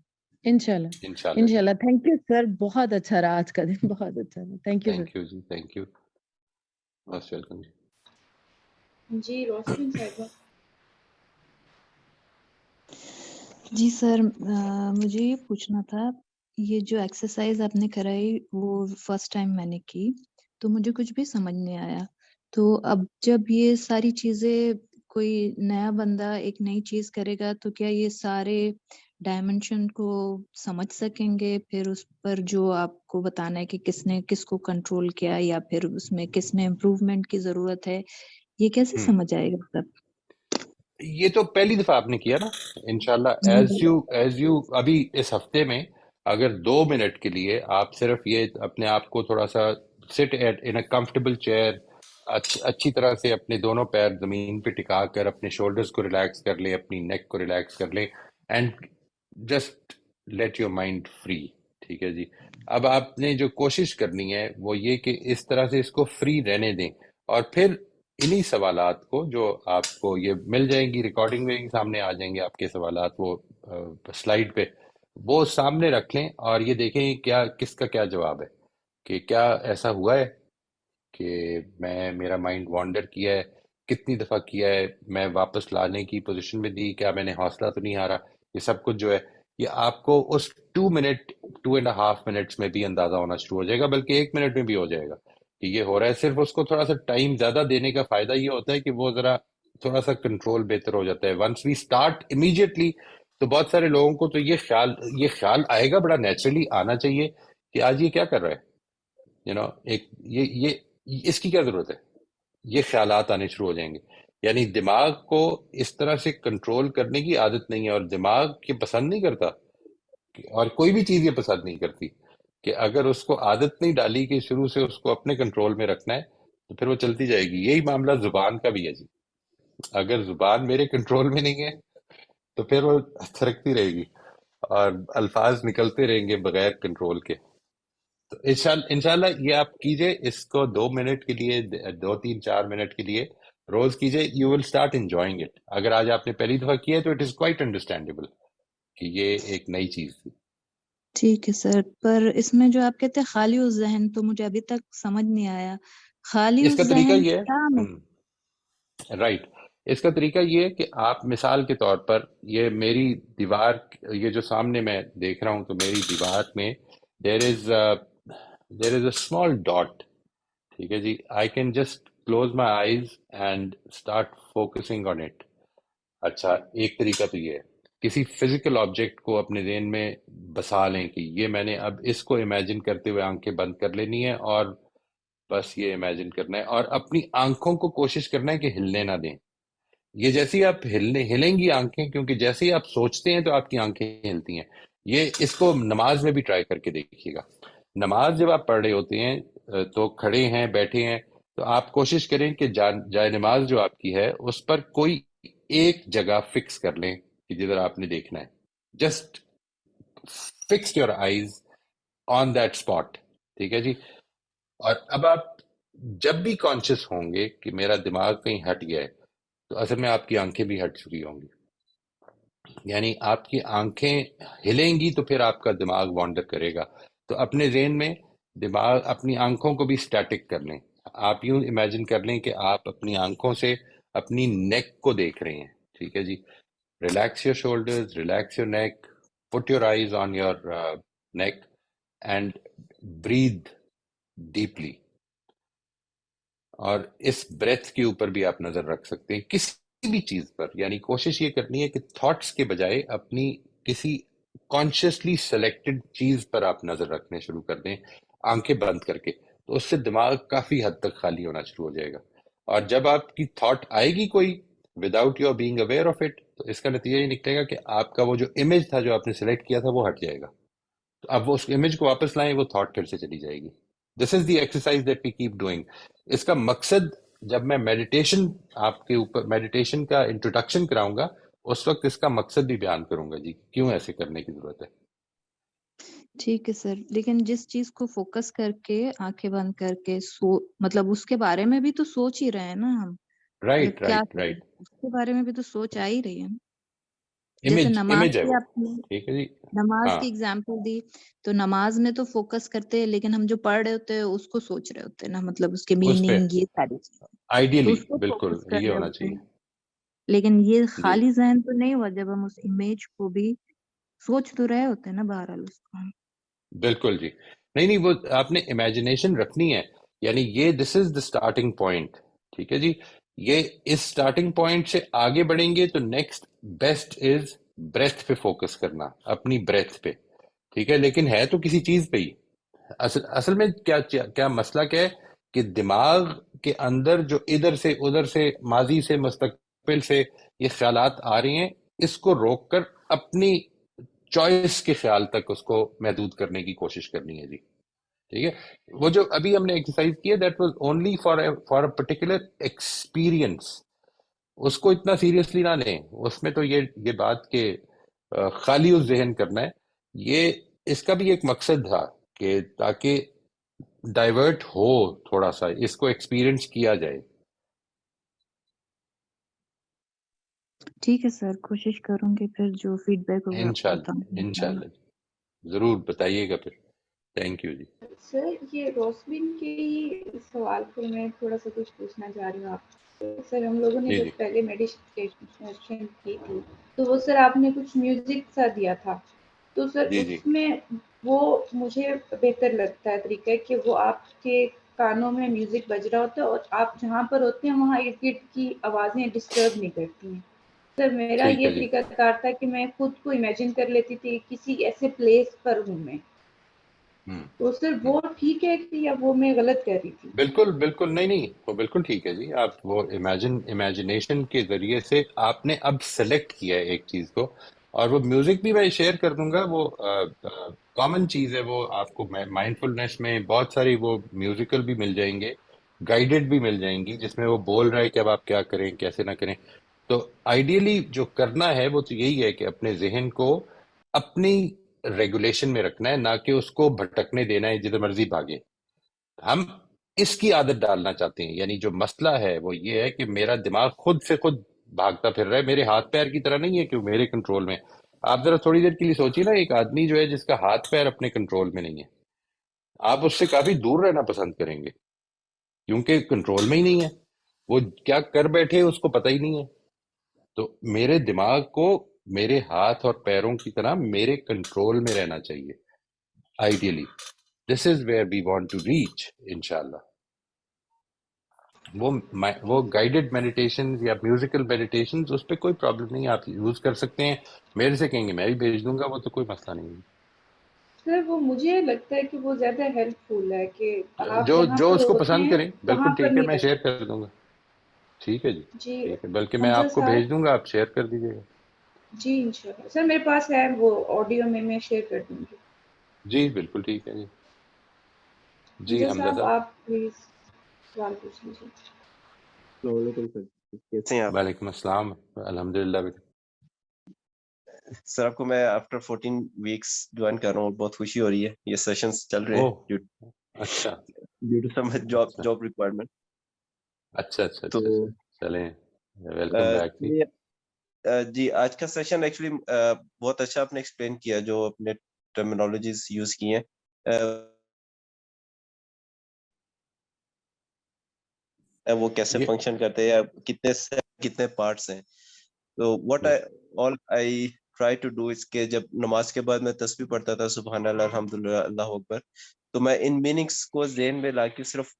انشاءاللہ جی۔ تھینک یو سر، بہت اچھا رہا آج کا دن، بہت اچھا رہا، thank you sir. Thank you جی، تھینک یو، موسٹ ویلکم جی۔ جی روشنی صاحبہ۔ جی سر، مجھے یہ پوچھنا تھا، یہ جو ایکسرسائز آپ نے کرائی وہ فرسٹ ٹائم میں نے کی تو مجھے کچھ بھی سمجھ نہیں آیا، تو اب جب یہ ساری چیزیں کوئی نیا بندہ ایک نئی چیز کرے گا تو کیا یہ سارے ڈائمنشن کو سمجھ سکیں گے؟ پھر اس پر جو آپ کو بتانا ہے کہ کس نے کس کو کنٹرول کیا یا پھر اس میں کس میں امپروومنٹ کی ضرورت ہے، یہ کیسے سمجھ آئے گا سب؟ یہ تو پہلی دفعہ آپ نے کیا نا، انشاءاللہ ایز یو ابھی اس ہفتے میں اگر 2 منٹ کے لیے آپ صرف یہ اپنے آپ کو تھوڑا سا sit at in a comfortable chair, اچھی طرح سے اپنے دونوں پیر زمین پہ ٹکا کر اپنے شولڈرز کو ریلیکس کر لیں، اپنی نیک کو ریلیکس کر لیں، and just let your mind free. ٹھیک ہے جی، اب آپ نے جو کوشش کرنی ہے وہ یہ کہ اس طرح سے اس کو فری رہنے دیں، اور پھر انہی سوالات کو جو آپ کو یہ مل جائیں گی ریکارڈنگ میں، سامنے آ جائیں گے آپ کے سوالات وہ سلائیڈ پہ، وہ سامنے رکھ لیں اور یہ دیکھیں کیا کس کا کیا جواب ہے، کہ کیا ایسا ہوا ہے کہ میرا مائنڈ وانڈر کیا ہے، کتنی دفعہ کیا ہے، میں واپس لانے کی پوزیشن میں دی، کیا میں نے حوصلہ تو نہیں ہارا. یہ سب کچھ جو ہے یہ آپ کو اس 2.5 منٹس میں بھی اندازہ ہونا شروع ہو جائے گا، بلکہ 1 منٹ میں بھی ہو جائے گا کہ یہ ہو رہا ہے. صرف اس کو تھوڑا سا ٹائم زیادہ دینے کا فائدہ یہ ہوتا ہے کہ وہ ذرا تھوڑا سا کنٹرول بہتر ہو جاتا ہے. ونس وی اسٹارٹ امیڈیٹلی تو بہت سارے لوگوں کو تو یہ خیال آئے گا، بڑا نیچرلی آنا چاہیے کہ آج یہ کیا کر رہا ہے، ایک یہ اس کی کیا ضرورت ہے. یہ خیالات آنے شروع ہو جائیں گے. یعنی دماغ کو اس طرح سے کنٹرول کرنے کی عادت نہیں ہے، اور دماغ یہ پسند نہیں کرتا، اور کوئی بھی چیز یہ پسند نہیں کرتی کہ اگر اس کو عادت نہیں ڈالی کہ شروع سے اس کو اپنے کنٹرول میں رکھنا ہے تو پھر وہ چلتی جائے گی. یہی معاملہ زبان کا بھی ہے جی. اگر زبان میرے کنٹرول میں نہیں ہے تو پھر وہ تھرکتی رہے گی اور الفاظ نکلتے رہیں گے بغیر کنٹرول کے. تو انشاءاللہ یہ آپ کیجئے اس کو 2 منٹ کے لیے، 2 3 4 منٹ کے لیے روز کیجئے. You will start enjoying it. اگر آج آپ نے پہلی دفعہ کیا ہے تو اٹ از کوائٹ انڈرسٹینڈیبل کہ یہ ایک نئی چیز تھی. ٹھیک ہے سر، پر اس میں جو آپ کہتے ہیں خالی الذہن، تو مجھے ابھی تک سمجھ نہیں آیا خالی اس کا طریقہ الذہن یہ کیا ہے رائٹ، اس کا طریقہ یہ ہے کہ آپ مثال کے طور پر یہ میری دیوار، یہ جو سامنے میں دیکھ رہا ہوں تو میری دیوار میں دیر از اے اسمال ڈاٹ. ٹھیک ہے جی، I can just close my eyes and start focusing on it. اچھا، ایک طریقہ تو یہ ہے کسی فزیکل آبجیکٹ کو اپنے ذہن میں بسا لیں کہ یہ میں نے اب اس کو امیجن کرتے ہوئے آنکھیں بند کر لینی ہے اور بس یہ امیجن کرنا ہے، اور اپنی آنکھوں کو کوشش کرنا ہے کہ ہلنے نہ دیں. یہ جیسے ہی آپ ہلیں گی آنکھیں، کیونکہ جیسے ہی آپ سوچتے ہیں تو آپ کی آنکھیں ہلتی ہیں. یہ اس کو نماز میں بھی ٹرائی کر کے دیکھیے گا. نماز جب آپ پڑھ رہے ہوتے ہیں تو کھڑے ہیں بیٹھے ہیں تو آپ کوشش کریں کہ جائے نماز جو آپ کی ہے اس پر کوئی ایک جگہ فکس کر لیں کہ جدھر آپ نے دیکھنا ہے. Just fix your eyes on that spot. ٹھیک ہے جی. اور اب آپ جب بھی کانشیس ہوں گے کہ میرا دماغ کہیں ہٹ گیا ہے تو اصل میں آپ کی آنکھیں بھی ہٹ چکی ہوں گی. یعنی آپ کی آنکھیں ہلیں گی تو پھر آپ کا دماغ وانڈر کرے گا. تو اپنے ذہن میں دماغ اپنی آنکھوں کو بھی سٹیٹک کر لیں. آپ یوں امیجن کر لیں کہ آپ اپنی آنکھوں سے اپنی نیک کو دیکھ رہے ہیں. ٹھیک ہے جی. Relax your shoulders, relax your neck, put your eyes on your neck and breathe deeply. اور اس بریتھ کے اوپر بھی آپ نظر رکھ سکتے ہیں کسی بھی چیز پر. یعنی کوشش یہ کرنی ہے کہ تھاٹس کے بجائے اپنی کسی کانشیسلی سلیکٹڈ چیز پر آپ نظر رکھنے شروع کر دیں آنکھیں بند کر کے. تو اس سے دماغ کافی حد تک خالی ہونا شروع ہو جائے گا. اور جب آپ کی تھاٹ آئے گی کوئی without your being aware of it, تو اس کا نتیجہ یہ نکلے گا کہ آپ کا وہ جو امیج تھا جو آپ نے سلیکٹ کیا تھا وہ ہٹ جائے گا. تو اب وہ اس امیج کو واپس لائیں، وہ تھاٹ پھر سے چلی جائے گی. This is the exercise that we keep doing. اس کا مقصد جب میں میڈیٹیشن آپ کے اوپر میڈیٹیشن کا انٹروڈکشن کراؤں گا اس وقت اس کا مقصد بھی بیان کروں گا جی، کیوں ایسے کرنے کی ضرورت ہے. ٹھیک ہے سر، لیکن جس چیز کو فوکس کر کے آنکھیں بند کر کے مطلب اس کے بارے میں بھی تو سوچ ہی رہے ہیں نا ہم، رائٹ مطلب کیا رائٹ کریں رائٹ. اس کے بارے میں بھی تو سوچ آ ہی رہی ہے نا. جیسے امیج ہے وہ. ٹھیک ہے جی. نماز ہاں کی اگزامپل دی، تو نماز میں تو فوکس کرتے ہیں لیکن ہم جو پڑھ رہے ہوتے ہیں اس کو سوچ رہے ہوتے ہیں نا، مطلب اس کے اس پہ میننگ یہ ساری چیزیں، تو آئیڈیلی اس کو بالکل فوکس کر یہ رہے ہونا ہوتے چاہیے ہیں. لیکن یہ جی. خالی ذہن تو نہیں ہوا جب ہم اس امیج کو بھی سوچ تو رہے ہوتے ہیں نا بہرحال اس کو. بالکل جی. نہیں وہ آپ نے امیجنیشن رکھنی ہے. یعنی یہ this is the starting point. ٹھیک ہے جی. یہ اس اسٹارٹنگ پوائنٹ سے آگے بڑھیں گے تو نیکسٹ بیسٹ از بریتھ پہ فوکس کرنا، اپنی بریتھ پہ. ٹھیک ہے. لیکن ہے تو کسی چیز پہ ہی. اصل میں کیا مسئلہ کیا ہے کہ دماغ کے اندر جو ادھر سے ادھر سے ماضی سے مستقبل سے یہ خیالات آ رہے ہیں، اس کو روک کر اپنی چوائس کے خیال تک اس کو محدود کرنے کی کوشش کرنی ہے جی. ٹھیک ہے. وہ جو ابھی ہم نے ایکسرسائز کی ہے that was only for a particular experience. اس کو اتنا سیریسلی نہ لیں. اس میں تو یہ بات کہ خالی اس ذہن کرنا ہے، یہ اس کا بھی ایک مقصد تھا کہ تاکہ ڈائیورٹ ہو تھوڑا سا، اس کو ایکسپیرئنس کیا جائے. ٹھیک ہے سر، کوشش کروں گی، پھر جو فیڈ بیک ہوگا آپ کو بتاؤں انشاءاللہ گی انشاءاللہ۔ انشاءاللہ ضرور بتائیے گا پھر. تھینک یو جی. سر یہ روسبن کے ہی سوال پر میں تھوڑا سا کچھ پوچھنا چاہ رہی ہوں آپ سے. سر ہم لوگوں نے جی جب جی پہلے میڈیٹیشن کی تھی تو وہ سر آپ نے کچھ میوزک سا دیا تھا، تو سر جی جی اس میں وہ مجھے بہتر لگتا ہے طریقہ کہ وہ آپ کے کانوں میں میوزک بج رہا ہوتا ہے اور آپ جہاں پر ہوتے ہیں وہاں ارد گرد کی آوازیں ڈسٹرب نہیں کرتی ہیں. سر میرا ٹھیک یہ ہے جی. طریقہ کار تھا کہ میں خود کو امیجن کر لیتی تھی کسی ایسے پلیس پر ہوں میں، ہوں تو سر ہوں. وہ ٹھیک ہے کہ یا وہ میں غلط کر رہی تھی؟ بالکل بالکل نہیں وہ بالکل ٹھیک ہے جی. آپ وہ امیجنیشن کے ذریعے سے آپ نے اب سلیکٹ کیا ہے ایک چیز کو، اور وہ میوزک بھی میں شیئر کر دوں گا. وہ کامن چیز ہے، وہ آپ کو مائنڈ فلنس میں بہت ساری وہ میوزیکل بھی مل جائیں گے، گائیڈڈ بھی مل جائیں گی، جس میں وہ بول رہا ہے کہ اب آپ کیا کریں کیسے نہ کریں. تو آئیڈیلی جو کرنا ہے وہ تو یہی ہے کہ اپنے ذہن کو اپنی ریگولیشن میں رکھنا ہے، نہ کہ اس کو بھٹکنے دینا ہے جدھر مرضی بھاگے. ہم اس کی عادت ڈالنا چاہتے ہیں. یعنی جو مسئلہ ہے وہ یہ ہے کہ میرا دماغ خود سے خود بھاگتا پھر رہا ہے، میرے ہاتھ پیر کی طرح نہیں ہے کہ وہ میرے کنٹرول میں. آپ ذرا تھوڑی دیر کے لیے سوچیے نا، ایک آدمی جو ہے جس کا ہاتھ پیر اپنے کنٹرول میں نہیں ہے، آپ اس سے کافی دور رہنا پسند کریں گے، کیونکہ کنٹرول میں ہی نہیں ہے. وہ کیا کر بیٹھے اس کو پتہ ہی نہیں ہے. تو میرے دماغ کو میرے ہاتھ اور پیروں کی طرح میرے کنٹرول میں رہنا چاہیے ideally. This is where we want to reach انشاءاللہ. وہ گائیڈڈ میڈیٹیشن یا میوزیکل میڈیٹیشن اس پہ کوئی پرابلم نہیں ہے، آپ یوز کر سکتے ہیں. میرے سے کہیں گے میں بھی بھیج دوں گا، وہ تو کوئی مسئلہ نہیں سر وہ مجھے لگتا ہے کہ وہ زیادہ ہیلپ فل ہے کہ ہے. آپ جو جہاں جو پر اس کو ہوتے پسند ہیں کریں وہاں بالکل پر ٹھیک ہے، نہیں میں شیئر رہتے. کر دوں گا. ٹھیک ہے جی، جی ٹھیک ہے، بلکہ میں حمزہ آپ کو صاحب. بھیج دوں گا، آپ شیئر کر دیجیے گا. جی انشاءاللہ سر میرے پاس ہے وہ آڈیو میں شیئر کر دوں گی. جی بالکل ٹھیک ہے جی. جی حمزہ حمزہ صاحب صاحب. آپ پلیز سوال پوچھ لیجیے. السلام علیکم سر، کیسے ہیں آپ؟ وعلیکم السلام. الحمدللہ. سر آپ کو میں آفٹر 14 ویکس جوائن کر رہا ہوں، بہت خوشی ہو رہی ہے. یہ سیشنز چل رہے اوہ ہیں اچھا ڈیو ٹو سم اچھا جاب ریکوائرمنٹ. اچھا اچھا تو اچھا اچھا. چلیں، ویلکم بیک جی. جی آج کا سیشن ایکچولی بہت اچھا آپ نے ایکسپلین کیا، جو اپنے ٹرمینالوجیز یوز کی ہیں. وہ کیسے یہ فنکشن کرتے ہیں، کتنے پارٹس ہیں. تو what I try to do اس کے جب نماز کے بعد میں تسبیح پڑھتا تھا سبحان اللہ الحمدللہ اللہ اکبر، تو میں ان میننگس کو ذہن میں لا کے صرف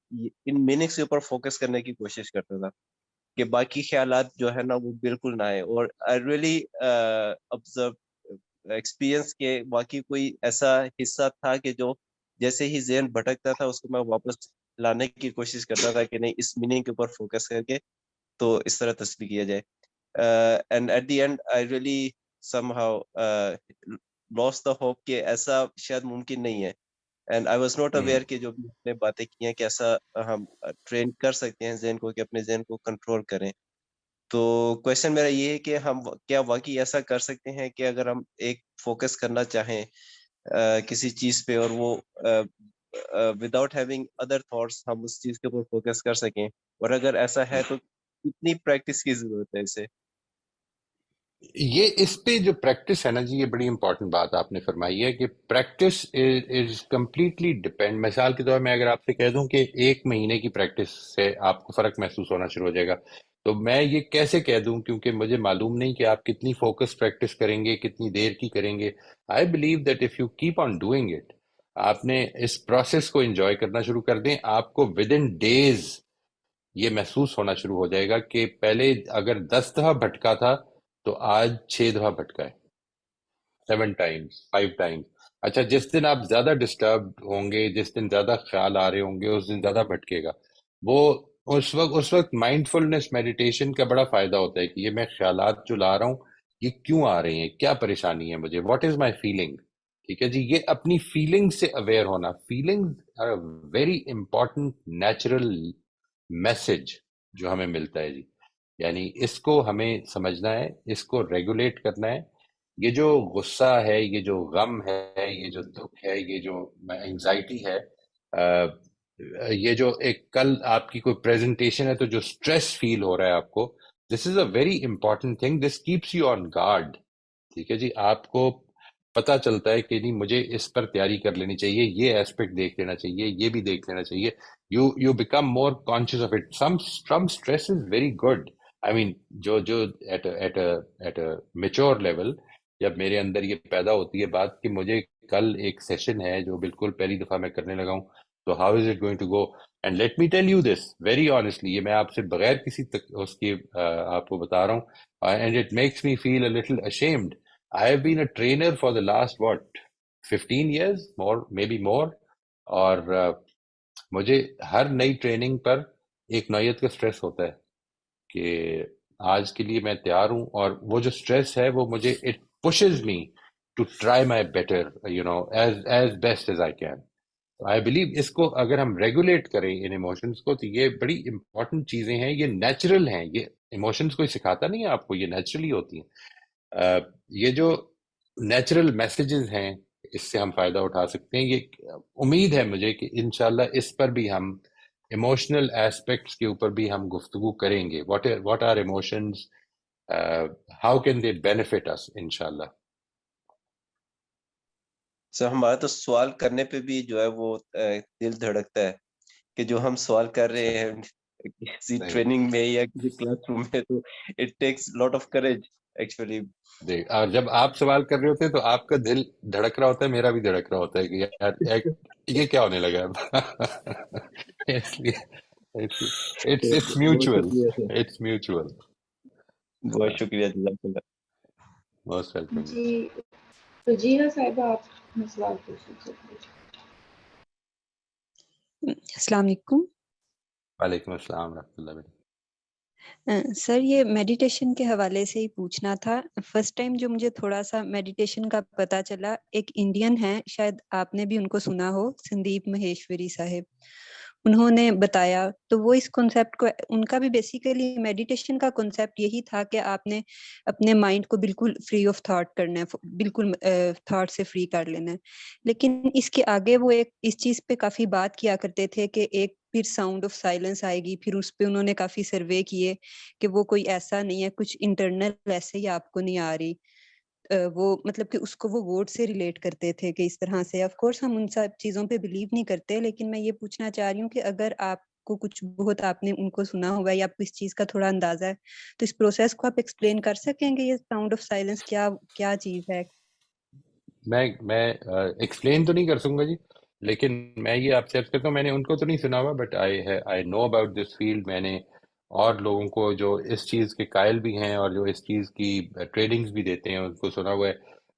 ان میننگس کے اوپر فوکس کرنے کی کوشش کرتا تھا کہ باقی خیالات جو ہے نا وہ بالکل نہ آئے. اور آئی ریئلی آبزرو ایکسپیرئنس کہ باقی کوئی ایسا حصہ تھا کہ جو جیسے ہی ذہن بھٹکتا تھا اس کو میں واپس لانے کی کوشش کرتا تھا کہ نہیں اس میننگ کے اوپر فوکس کر کے تو اس طرح تسبیح کیا جائے. And at the end I really somehow lost the hope کہ ایسا شاید ممکن نہیں ہے. And I was not aware کہ جو بھی ہم نے باتیں کی ہیں کہ ایسا ہم ٹرین کر سکتے ہیں ذہن کو کہ اپنے ذہن کو کنٹرول کریں. تو کویشچن میرا یہ ہے کہ ہم کیا واقعی ایسا کر سکتے ہیں کہ اگر ہم ایک فوکس کرنا چاہیں کسی چیز پہ اور وہ وداؤٹ ہیونگ ادر تھاٹس ہم اس چیز کے اوپر فوکس کر سکیں، اور اگر ایسا ہے تو کتنی پریکٹس کی ضرورت ہے اسے؟ یہ اس پہ جو پریکٹس ہے نا جی، یہ بڑی امپورٹنٹ بات آپ نے فرمائی ہے کہ پریکٹس از کمپلیٹلی ڈپینڈ. مثال کے طور میں اگر آپ سے کہہ دوں کہ 1 مہینے کی پریکٹس سے آپ کو فرق محسوس ہونا شروع ہو جائے گا، تو میں یہ کیسے کہہ دوں، کیونکہ مجھے معلوم نہیں کہ آپ کتنی فوکس پریکٹس کریں گے، کتنی دیر کی کریں گے. I believe that if you keep on doing it, آپ نے اس پروسیس کو انجوائے کرنا شروع کر دیں، آپ کو ود ان ڈیز یہ محسوس ہونا شروع ہو جائے گا کہ پہلے اگر 10 دفعہ بھٹکا تھا تو آج 6 دفعہ بھٹکا ہے، 7 ٹائمز 5 ٹائمز. اچھا جس دن آپ زیادہ ڈسٹرب ہوں گے، جس دن زیادہ خیال آ رہے ہوں گے، اس دن زیادہ بھٹکے گا. وہ اس وقت مائنڈ فلنس میڈیٹیشن کا بڑا فائدہ ہوتا ہے کہ یہ میں خیالات جو لا رہا ہوں یہ کیوں آ رہے ہیں، کیا پریشانی ہے مجھے، واٹ از مائی فیلنگ. ٹھیک ہے جی، یہ اپنی فیلنگ سے اویئر ہونا. Feeling are very important natural message جو ہمیں ملتا ہے جی. یعنی اس کو ہمیں سمجھنا ہے، اس کو ریگولیٹ کرنا ہے. یہ جو غصہ ہے، یہ جو غم ہے، یہ جو دکھ ہے، یہ جو انگزائٹی ہے، یہ جو ایک کل آپ کی کوئی پریزنٹیشن ہے تو جو سٹریس فیل ہو رہا ہے آپ کو، This is a very important thing. This keeps you on guard. ٹھیک ہے جی, آپ کو پتا چلتا ہے کہ نہیں مجھے اس پر تیاری کر لینی چاہیے, یہ ایسپیکٹ دیکھ لینا چاہیے, یہ بھی دیکھ لینا چاہیے. You become more conscious of it. Some stress is very good. I mean جو ایٹ اے میچور لیول جب میرے اندر یہ پیدا ہوتی ہے بات کہ مجھے کل ایک سیشن ہے جو بالکل پہلی دفعہ میں کرنے لگا ہوں, تو how is it going to go. And let me tell you this very honestly, یہ میں آپ سے بغیر کسی اس کی آپ کو بتا رہا ہوں, and it makes me feel a little ashamed. I have been a trainer for the last 15 years, maybe more, اور مجھے ہر نئی ٹریننگ پر ایک نوعیت کا سٹریس ہوتا ہے کہ آج کے لیے میں تیار ہوں, اور وہ جو سٹریس ہے وہ مجھے it pushes me to try my better, as best as I can. I believe اس کو اگر ہم ریگولیٹ کریں ان ایموشنس کو تو یہ بڑی امپورٹنٹ چیزیں ہیں, یہ نیچرل ہیں, یہ ایموشنس کوئی سکھاتا نہیں ہے آپ کو, یہ نیچرلی ہوتی ہیں. یہ جو نیچرل میسیجز ہیں اس سے ہم فائدہ اٹھا سکتے ہیں. یہ امید ہے مجھے کہ انشاءاللہ اس پر بھی ہم ایموشنل ایسپیکٹس کے اوپر بھی ہم گفتگو کریں گے. What are emotions, how can they benefit us انشاءاللہ. سر ہمارا تو سوال کرنے پہ بھی جو ہے وہ دل دھڑکتا ہے کہ جو ہم سوال کر رہے ہیں کسی ٹریننگ میں یا کسی کلاس روم میں, تو it takes lot of courage actually. اور جب آپ سوال کر رہے ہوتے ہیں تو آپ کا دل دھڑک رہا ہوتا ہے, میرا بھی دھڑک رہا ہوتا ہے کہ یار یہ کیا ہونے لگا ہے. اس لیے it's mutual. It's mutual. بہت شکریہ, جزاک اللہ. Most welcome. جی تو جی ہاں صاحبہ, آپ سوال پوچھ سکتے. السلام علیکم. وعلیکم السلام ورحمۃ اللہ وبرکاتہ. سر یہ میڈیٹیشن کے حوالے سے ہی پوچھنا تھا. فرسٹ ٹائم جو مجھے تھوڑا سا میڈیٹیشن کا پتا چلا, ایک انڈین ہے, شاید آپ نے بھی ان کو سنا ہو, سندیپ مہیشوری صاحب, انہوں نے بتایا. تو وہ اس کنسیپٹ کو, ان کا بھی بیسیکلی میڈیٹیشن کا کنسیپٹ یہی تھا کہ آپ نے اپنے مائنڈ کو بالکل فری آف تھاٹ کرنا ہے, بالکل تھاٹ سے فری کر لینا ہے. لیکن اس کے آگے وہ ایک اس چیز پہ کافی بات کیا کرتے تھے کہ ایک پھر ساؤنڈ آف سائلنس آئے گی, پھر اس پہ انہوں نے کافی سروے کیے کہ وہ کوئی ایسا نہیں ہے, کچھ انٹرنل ایسے ہی آپ کو نہیں آ رہی. وہ مطلب کہ اس کو وہ ورڈ سے ریلیٹ کرتے تھے کہ اس طرح سے. آف کورس ہم ان سب چیزوں پہ بلیو نہیں کرتے, لیکن میں یہ پوچھنا چاہ رہی ہوں کہ اگر آپ کو کچھ بہت آپ نے ان کو سنا ہوگا یا آپ کو اس چیز کا تھوڑا اندازہ ہے, تو اس پروسیس کو آپ ایکسپلین کر سکیں گے, یہ ساؤنڈ آف سائلنس کیا چیز ہے؟ میں ایکسپلین تو نہیں کر سکوں گا جی, لیکن میں یہ آپ سے عرض کرتا ہوں, میں نے ان کو تو نہیں سنا ہوا, but I know about this field. میں نے اور لوگوں کو جو اس چیز کے قائل بھی ہیں اور جو اس چیز کی ٹریڈنگز بھی دیتے ہیں ان کو سنا ہوا ہے.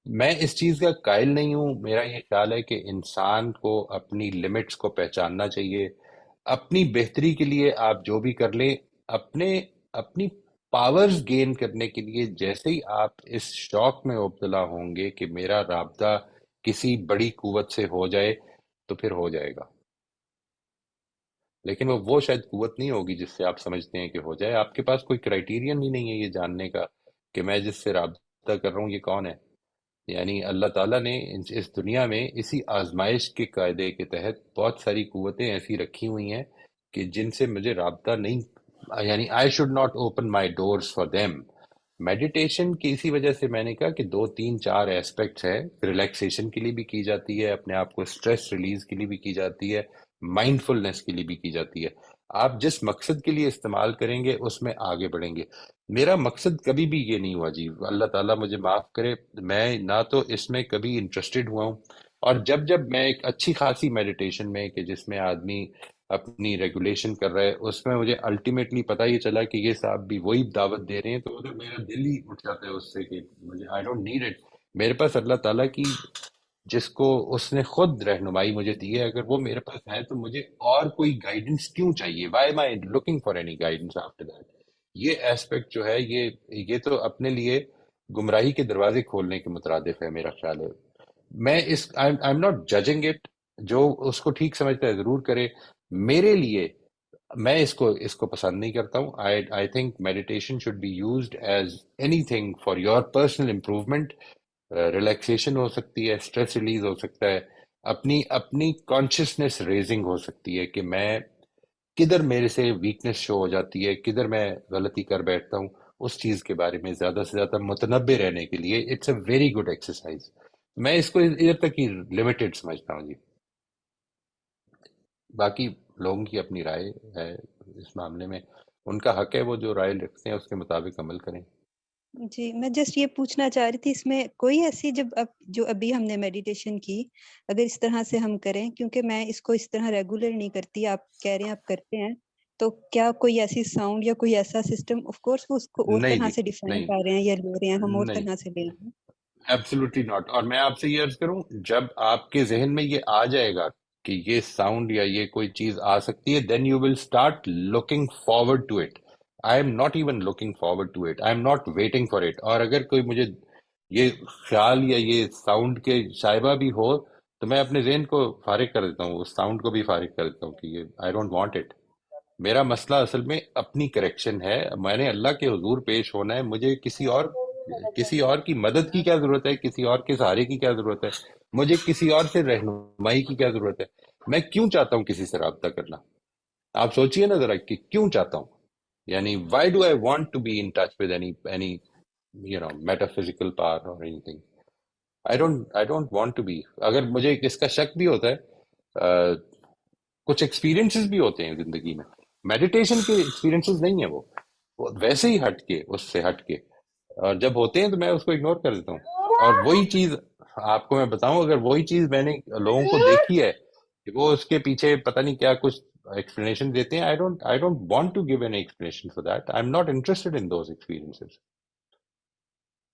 میں اس چیز کا قائل نہیں ہوں. میرا یہ خیال ہے کہ انسان کو اپنی لمٹس کو پہچاننا چاہیے. اپنی بہتری کے لیے آپ جو بھی کر لیں, اپنی پاورز گین کرنے کے لیے جیسے ہی آپ اس شوق میں مبتلا ہوں گے کہ میرا رابطہ کسی بڑی قوت سے ہو جائے, تو پھر ہو جائے گا. لیکن وہ شاید قوت نہیں ہوگی جس سے آپ سمجھتے ہیں کہ ہو جائے. آپ کے پاس کوئی کرائیٹیرین ہی نہیں ہے یہ جاننے کا کہ میں جس سے رابطہ کر رہا ہوں یہ کون ہے. یعنی اللہ تعالیٰ نے اس دنیا میں اسی آزمائش کے قاعدے کے تحت بہت ساری قوتیں ایسی رکھی ہوئی ہیں کہ جن سے مجھے رابطہ نہیں, یعنی I should not open my doors for them. Meditation کی اسی وجہ سے میں نے کہا کہ 2 3 4 ایسپیکٹس ہیں. ریلیکسیشن کے لیے بھی کی جاتی ہے, اپنے آپ کو اسٹریس ریلیز کے لیے بھی کی جاتی ہے, مائنڈ فلنس کے لیے بھی کی جاتی ہے. آپ جس مقصد کے لیے استعمال کریں گے اس میں آگے بڑھیں گے. میرا مقصد کبھی بھی یہ نہیں ہوا جی, اللہ تعالیٰ مجھے معاف کرے, میں نہ تو اس میں کبھی انٹرسٹڈ ہوا ہوں. اور جب میں ایک اچھی خاصی میڈیٹیشن میں کہ جس میں آدمی اپنی ریگولیشن کر رہا ہے, اس میں مجھے الٹیمیٹلی پتہ یہ چلا کہ یہ صاحب بھی وہی دعوت دے رہے ہیں, تو میرا دل ہی اٹھ جاتا ہے اس سے کہ مجھے آئی ڈونٹ نیڈ اٹ. میرے پاس اللہ تعالیٰ کی جس کو اس نے خود رہنمائی مجھے دی ہے, اگر وہ میرے پاس ہے تو مجھے اور کوئی گائیڈنس کیوں چاہیے؟ Why am I looking for any guidance after that? یہ ایسپیکٹ جو ہے یہ تو اپنے لیے گمراہی کے دروازے کھولنے کے مترادف ہے میرا خیال ہے. میں آئی ایم ناٹ ججنگ اٹ, جو اس کو ٹھیک سمجھتا ہے ضرور کرے. میرے لیے میں اس کو پسند نہیں کرتا ہوں. I think meditation should be used as anything for your personal improvement. Relaxation ہو سکتی ہے, اسٹریس ریلیز ہو سکتا ہے, اپنی کانشیسنیس ریزنگ ہو سکتی ہے کہ میں کدھر میرے سے ویکنس شو ہو جاتی ہے، کدھر میں غلطی کر بیٹھتا ہوں، اس چیز کے بارے میں زیادہ سے زیادہ متنبع رہنے کے لیے it's a very good exercise. میں اس کو ادھر تک ہی لمیٹڈ سمجھتا ہوں جی. باقی لوگوں کی اپنی رائے ہے اس معاملے میں، ان کا حق ہے وہ جو رائے رکھتے ہیں اس کے مطابق عمل کریں. جی میں جسٹ یہ پوچھنا چاہ رہی تھی، اس میں کوئی ایسی جو ابھی ہم نے میڈیٹیشن کی، اگر اس طرح سے ہم کریں، کیونکہ میں اس کو اس طرح ریگولر نہیں کرتی، آپ کہہ رہے ہیں آپ کرتے ہیں، تو کیا کوئی ایسی ساؤنڈ یا کوئی ایسا سسٹم، آف کورس وہ اس کو اور نہیں طرح جی، سے ڈیفائن نہیں کر رہے ہیں یا لے رہے ہیں، ہم اور نہیں، طرح سے لیں گے؟ Absolutely not. اور میں آپ سے یہ عرض کروں، جب آپ کے ذہن میں یہ آ جائے گا کہ یہ ساؤنڈ یا یہ کوئی چیز آ سکتی ہے، then you will start looking forward to it. I am not even looking forward to it, I am not waiting for it. اور اگر کوئی مجھے یہ خیال یا یہ ساؤنڈ کے شائبہ بھی ہو تو میں اپنے ذہن کو فارغ کر دیتا ہوں، اس ساؤنڈ کو بھی فارغ کر دیتا ہوں کہ یہ آئی ڈونٹ وانٹ اٹ. میرا مسئلہ اصل میں اپنی کریکشن ہے. میں نے اللہ کے حضور پیش ہونا ہے، مجھے کسی اور کی مدد کی کیا ضرورت ہے، کسی اور کے سہارے کی کیا ضرورت ہے، مجھے کسی اور سے رہنمائی کی کیا ضرورت ہے. میں کیوں چاہتا ہوں کسی سے رابطہ کرنا؟ آپ سوچئے نا ذرا کہ کیوں چاہتا ہوں. یعنی why do I want to be in touch with any metaphysical power اور anything. I don't want to be. اگر مجھے اس کا شک بھی ہوتا ہے، کچھ ایکسپیرینسز بھی ہوتے ہیں زندگی میں، میڈیٹیشن کے ایکسپیرینسز نہیں ہیں، وہ ویسے ہی ہٹ کے، اس سے ہٹ کے، اور جب ہوتے ہیں تو میں اس کو اگنور کر دیتا ہوں. اور وہی چیز آپ کو میں بتاؤں، اگر وہی چیز میں نے لوگوں کو دیکھی ہے کہ وہ اس کے پیچھے پتہ نہیں کیا کچھ ایکسپلینیشن دیتے ہیں، I don't want to give an explanation for that. I am not interested in those experiences.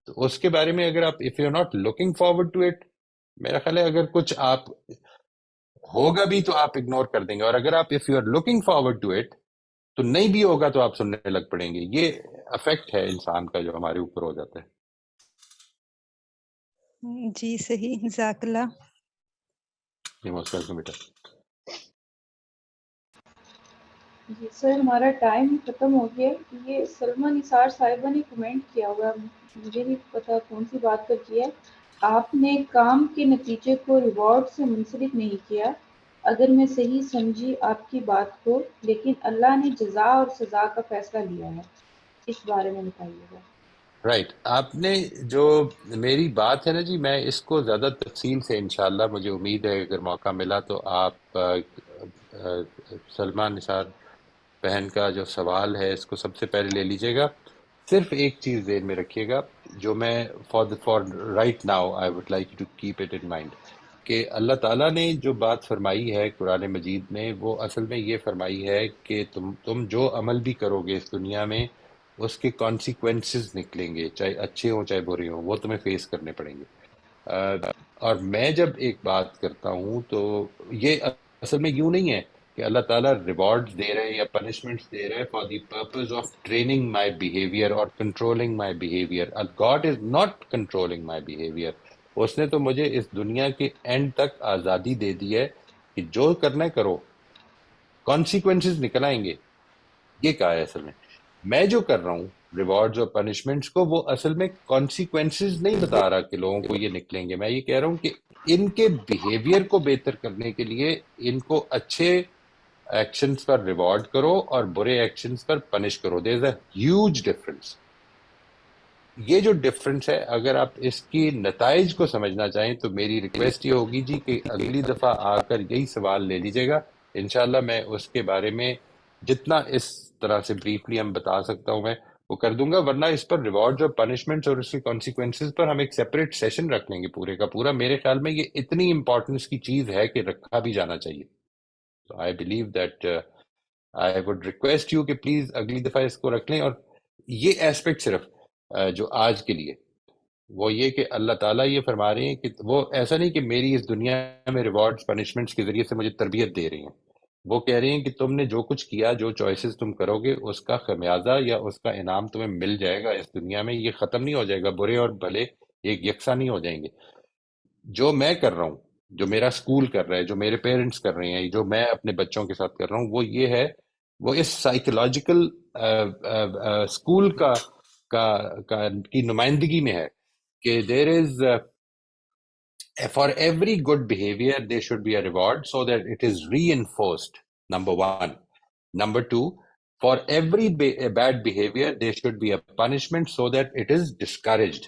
تو اس کے بارے میں اگر آپ if you are not looking forward to it, میرا خیال ہے اگر کچھ آپ ہوگا بھی تو آپ اگنور کر دیں گے. اور اگر آپ if you are looking forward to it تو نہیں بھی ہوگا تو آپ سننے لگ پڑیں گے. یہ افیکٹ ہے انسان کا جو ہمارے اوپر ہو جاتا ہے. جی صحیح، جزاک اللہ. یہ موسٹ ویلکم بیٹا. جی سر، ہمارا ٹائم ختم ہو گیا. یہ سلمہ نثار صاحبہ نے کمنٹ کیا ہوا ہے، مجھے نہیں پتا کون سی بات پر کیا ہے. آپ نے کام کے نتیجے کو ریوارڈ سے منسلک نہیں کیا، اگر میں صحیح سمجھی آپ کی بات کو، لیکن اللہ نے جزا اور سزا کا فیصلہ لیا ہے. اس بارے میں بتائیے گا. رائٹ. آپ نے جو میری بات ہے نا جی، میں اس کو زیادہ تفصیل سے انشاءاللہ، مجھے امید ہے اگر موقع ملا تو آپ سلمان نثار بہن کا جو سوال ہے اس کو سب سے پہلے لے لیجئے گا. صرف ایک چیز ذہن میں رکھیے گا جو میں for right now I would like to keep it in mind, کہ اللہ تعالیٰ نے جو بات فرمائی ہے قرآن مجید میں، وہ اصل میں یہ فرمائی ہے کہ تم جو عمل بھی کرو گے اس دنیا میں، اس کے کانسیکوینسز نکلیں گے، چاہے اچھے ہوں چاہے برے ہوں، وہ تمہیں فیس کرنے پڑیں گے. اور میں جب ایک بات کرتا ہوں تو یہ اصل میں یوں نہیں ہے کہ اللہ تعالیٰ ریوارڈ دے رہے یا پنشمنٹس دے رہے for the purpose of training my behaviour اور controlling my behaviour. God is not controlling my behaviour. اس نے تو مجھے اس دنیا کے اینڈ تک آزادی دے دی ہے کہ جو کرنا ہے کرو، کانسیکوینسز نکل آئیں گے. یہ کہا ہے اصل میں جو کر رہا ہوں ریوارڈز اور پنشمنٹس کو، وہ اصل میں کانسیکوینسز نہیں بتا رہا کہ لوگوں کو یہ نکلیں گے. میں یہ کہہ رہا ہوں کہ ان کے بیہیویئر کو بہتر کرنے کے لیے ان کو اچھے ایکشنز پر ریوارڈ کرو اور برے ایکشنز پر پنش کرو. دیر از اے ہیوج ڈفرنس. یہ جو ڈفرنس ہے، اگر آپ اس کی نتائج کو سمجھنا چاہیں تو میری ریکویسٹ یہ ہوگی جی کہ اگلی دفعہ آ کر یہی سوال لے لیجیے گا. انشاءاللہ میں اس کے بارے میں جتنا اس طرح سے بریفلی ہم بتا سکتا ہوں میں وہ کر دوں گا. ورنہ اس پر ریوارڈز اور پنشمنٹس اور اس کے کانسیکوینسز پر ہم ایک سیپریٹ سیشن رکھ لیں گے پورے کا پورا. میرے خیال میں یہ اتنی امپورٹنس کی چیز ہے کہ رکھا بھی جانا چاہیے. So I believe that I would request you کہ پلیز اگلی دفعہ اس کو رکھ لیں. اور یہ ایسپیکٹ صرف جو آج کے لیے وہ یہ کہ اللہ تعالیٰ یہ فرما رہے ہیں کہ وہ ایسا نہیں کہ میری اس دنیا میں ریوارڈز پنشمنٹس کے ذریعے سے مجھے تربیت دے رہی ہیں. وہ کہہ رہے ہیں کہ تم نے جو کچھ کیا، جو چوائسز تم کرو گے، اس کا خمیازہ یا اس کا انعام تمہیں مل جائے گا اس دنیا میں. یہ ختم نہیں ہو جائے گا، برے اور بھلے ایک یکساں نہیں ہو جائیں گے. جو میں کر رہا ہوں، جو میرا اسکول کر رہا ہے، جو میرے پیرنٹس کر رہے ہیں، جو میں اپنے بچوں کے ساتھ کر رہا ہوں، وہ یہ ہے، وہ اس سائیکولوجیکل اسکول کی نمائندگی میں ہے کہ there is for every good behaviour there should be a reward so that it is reinforced. Number 1. Number 2, for every bad behavior there should be a punishment so that it is discouraged.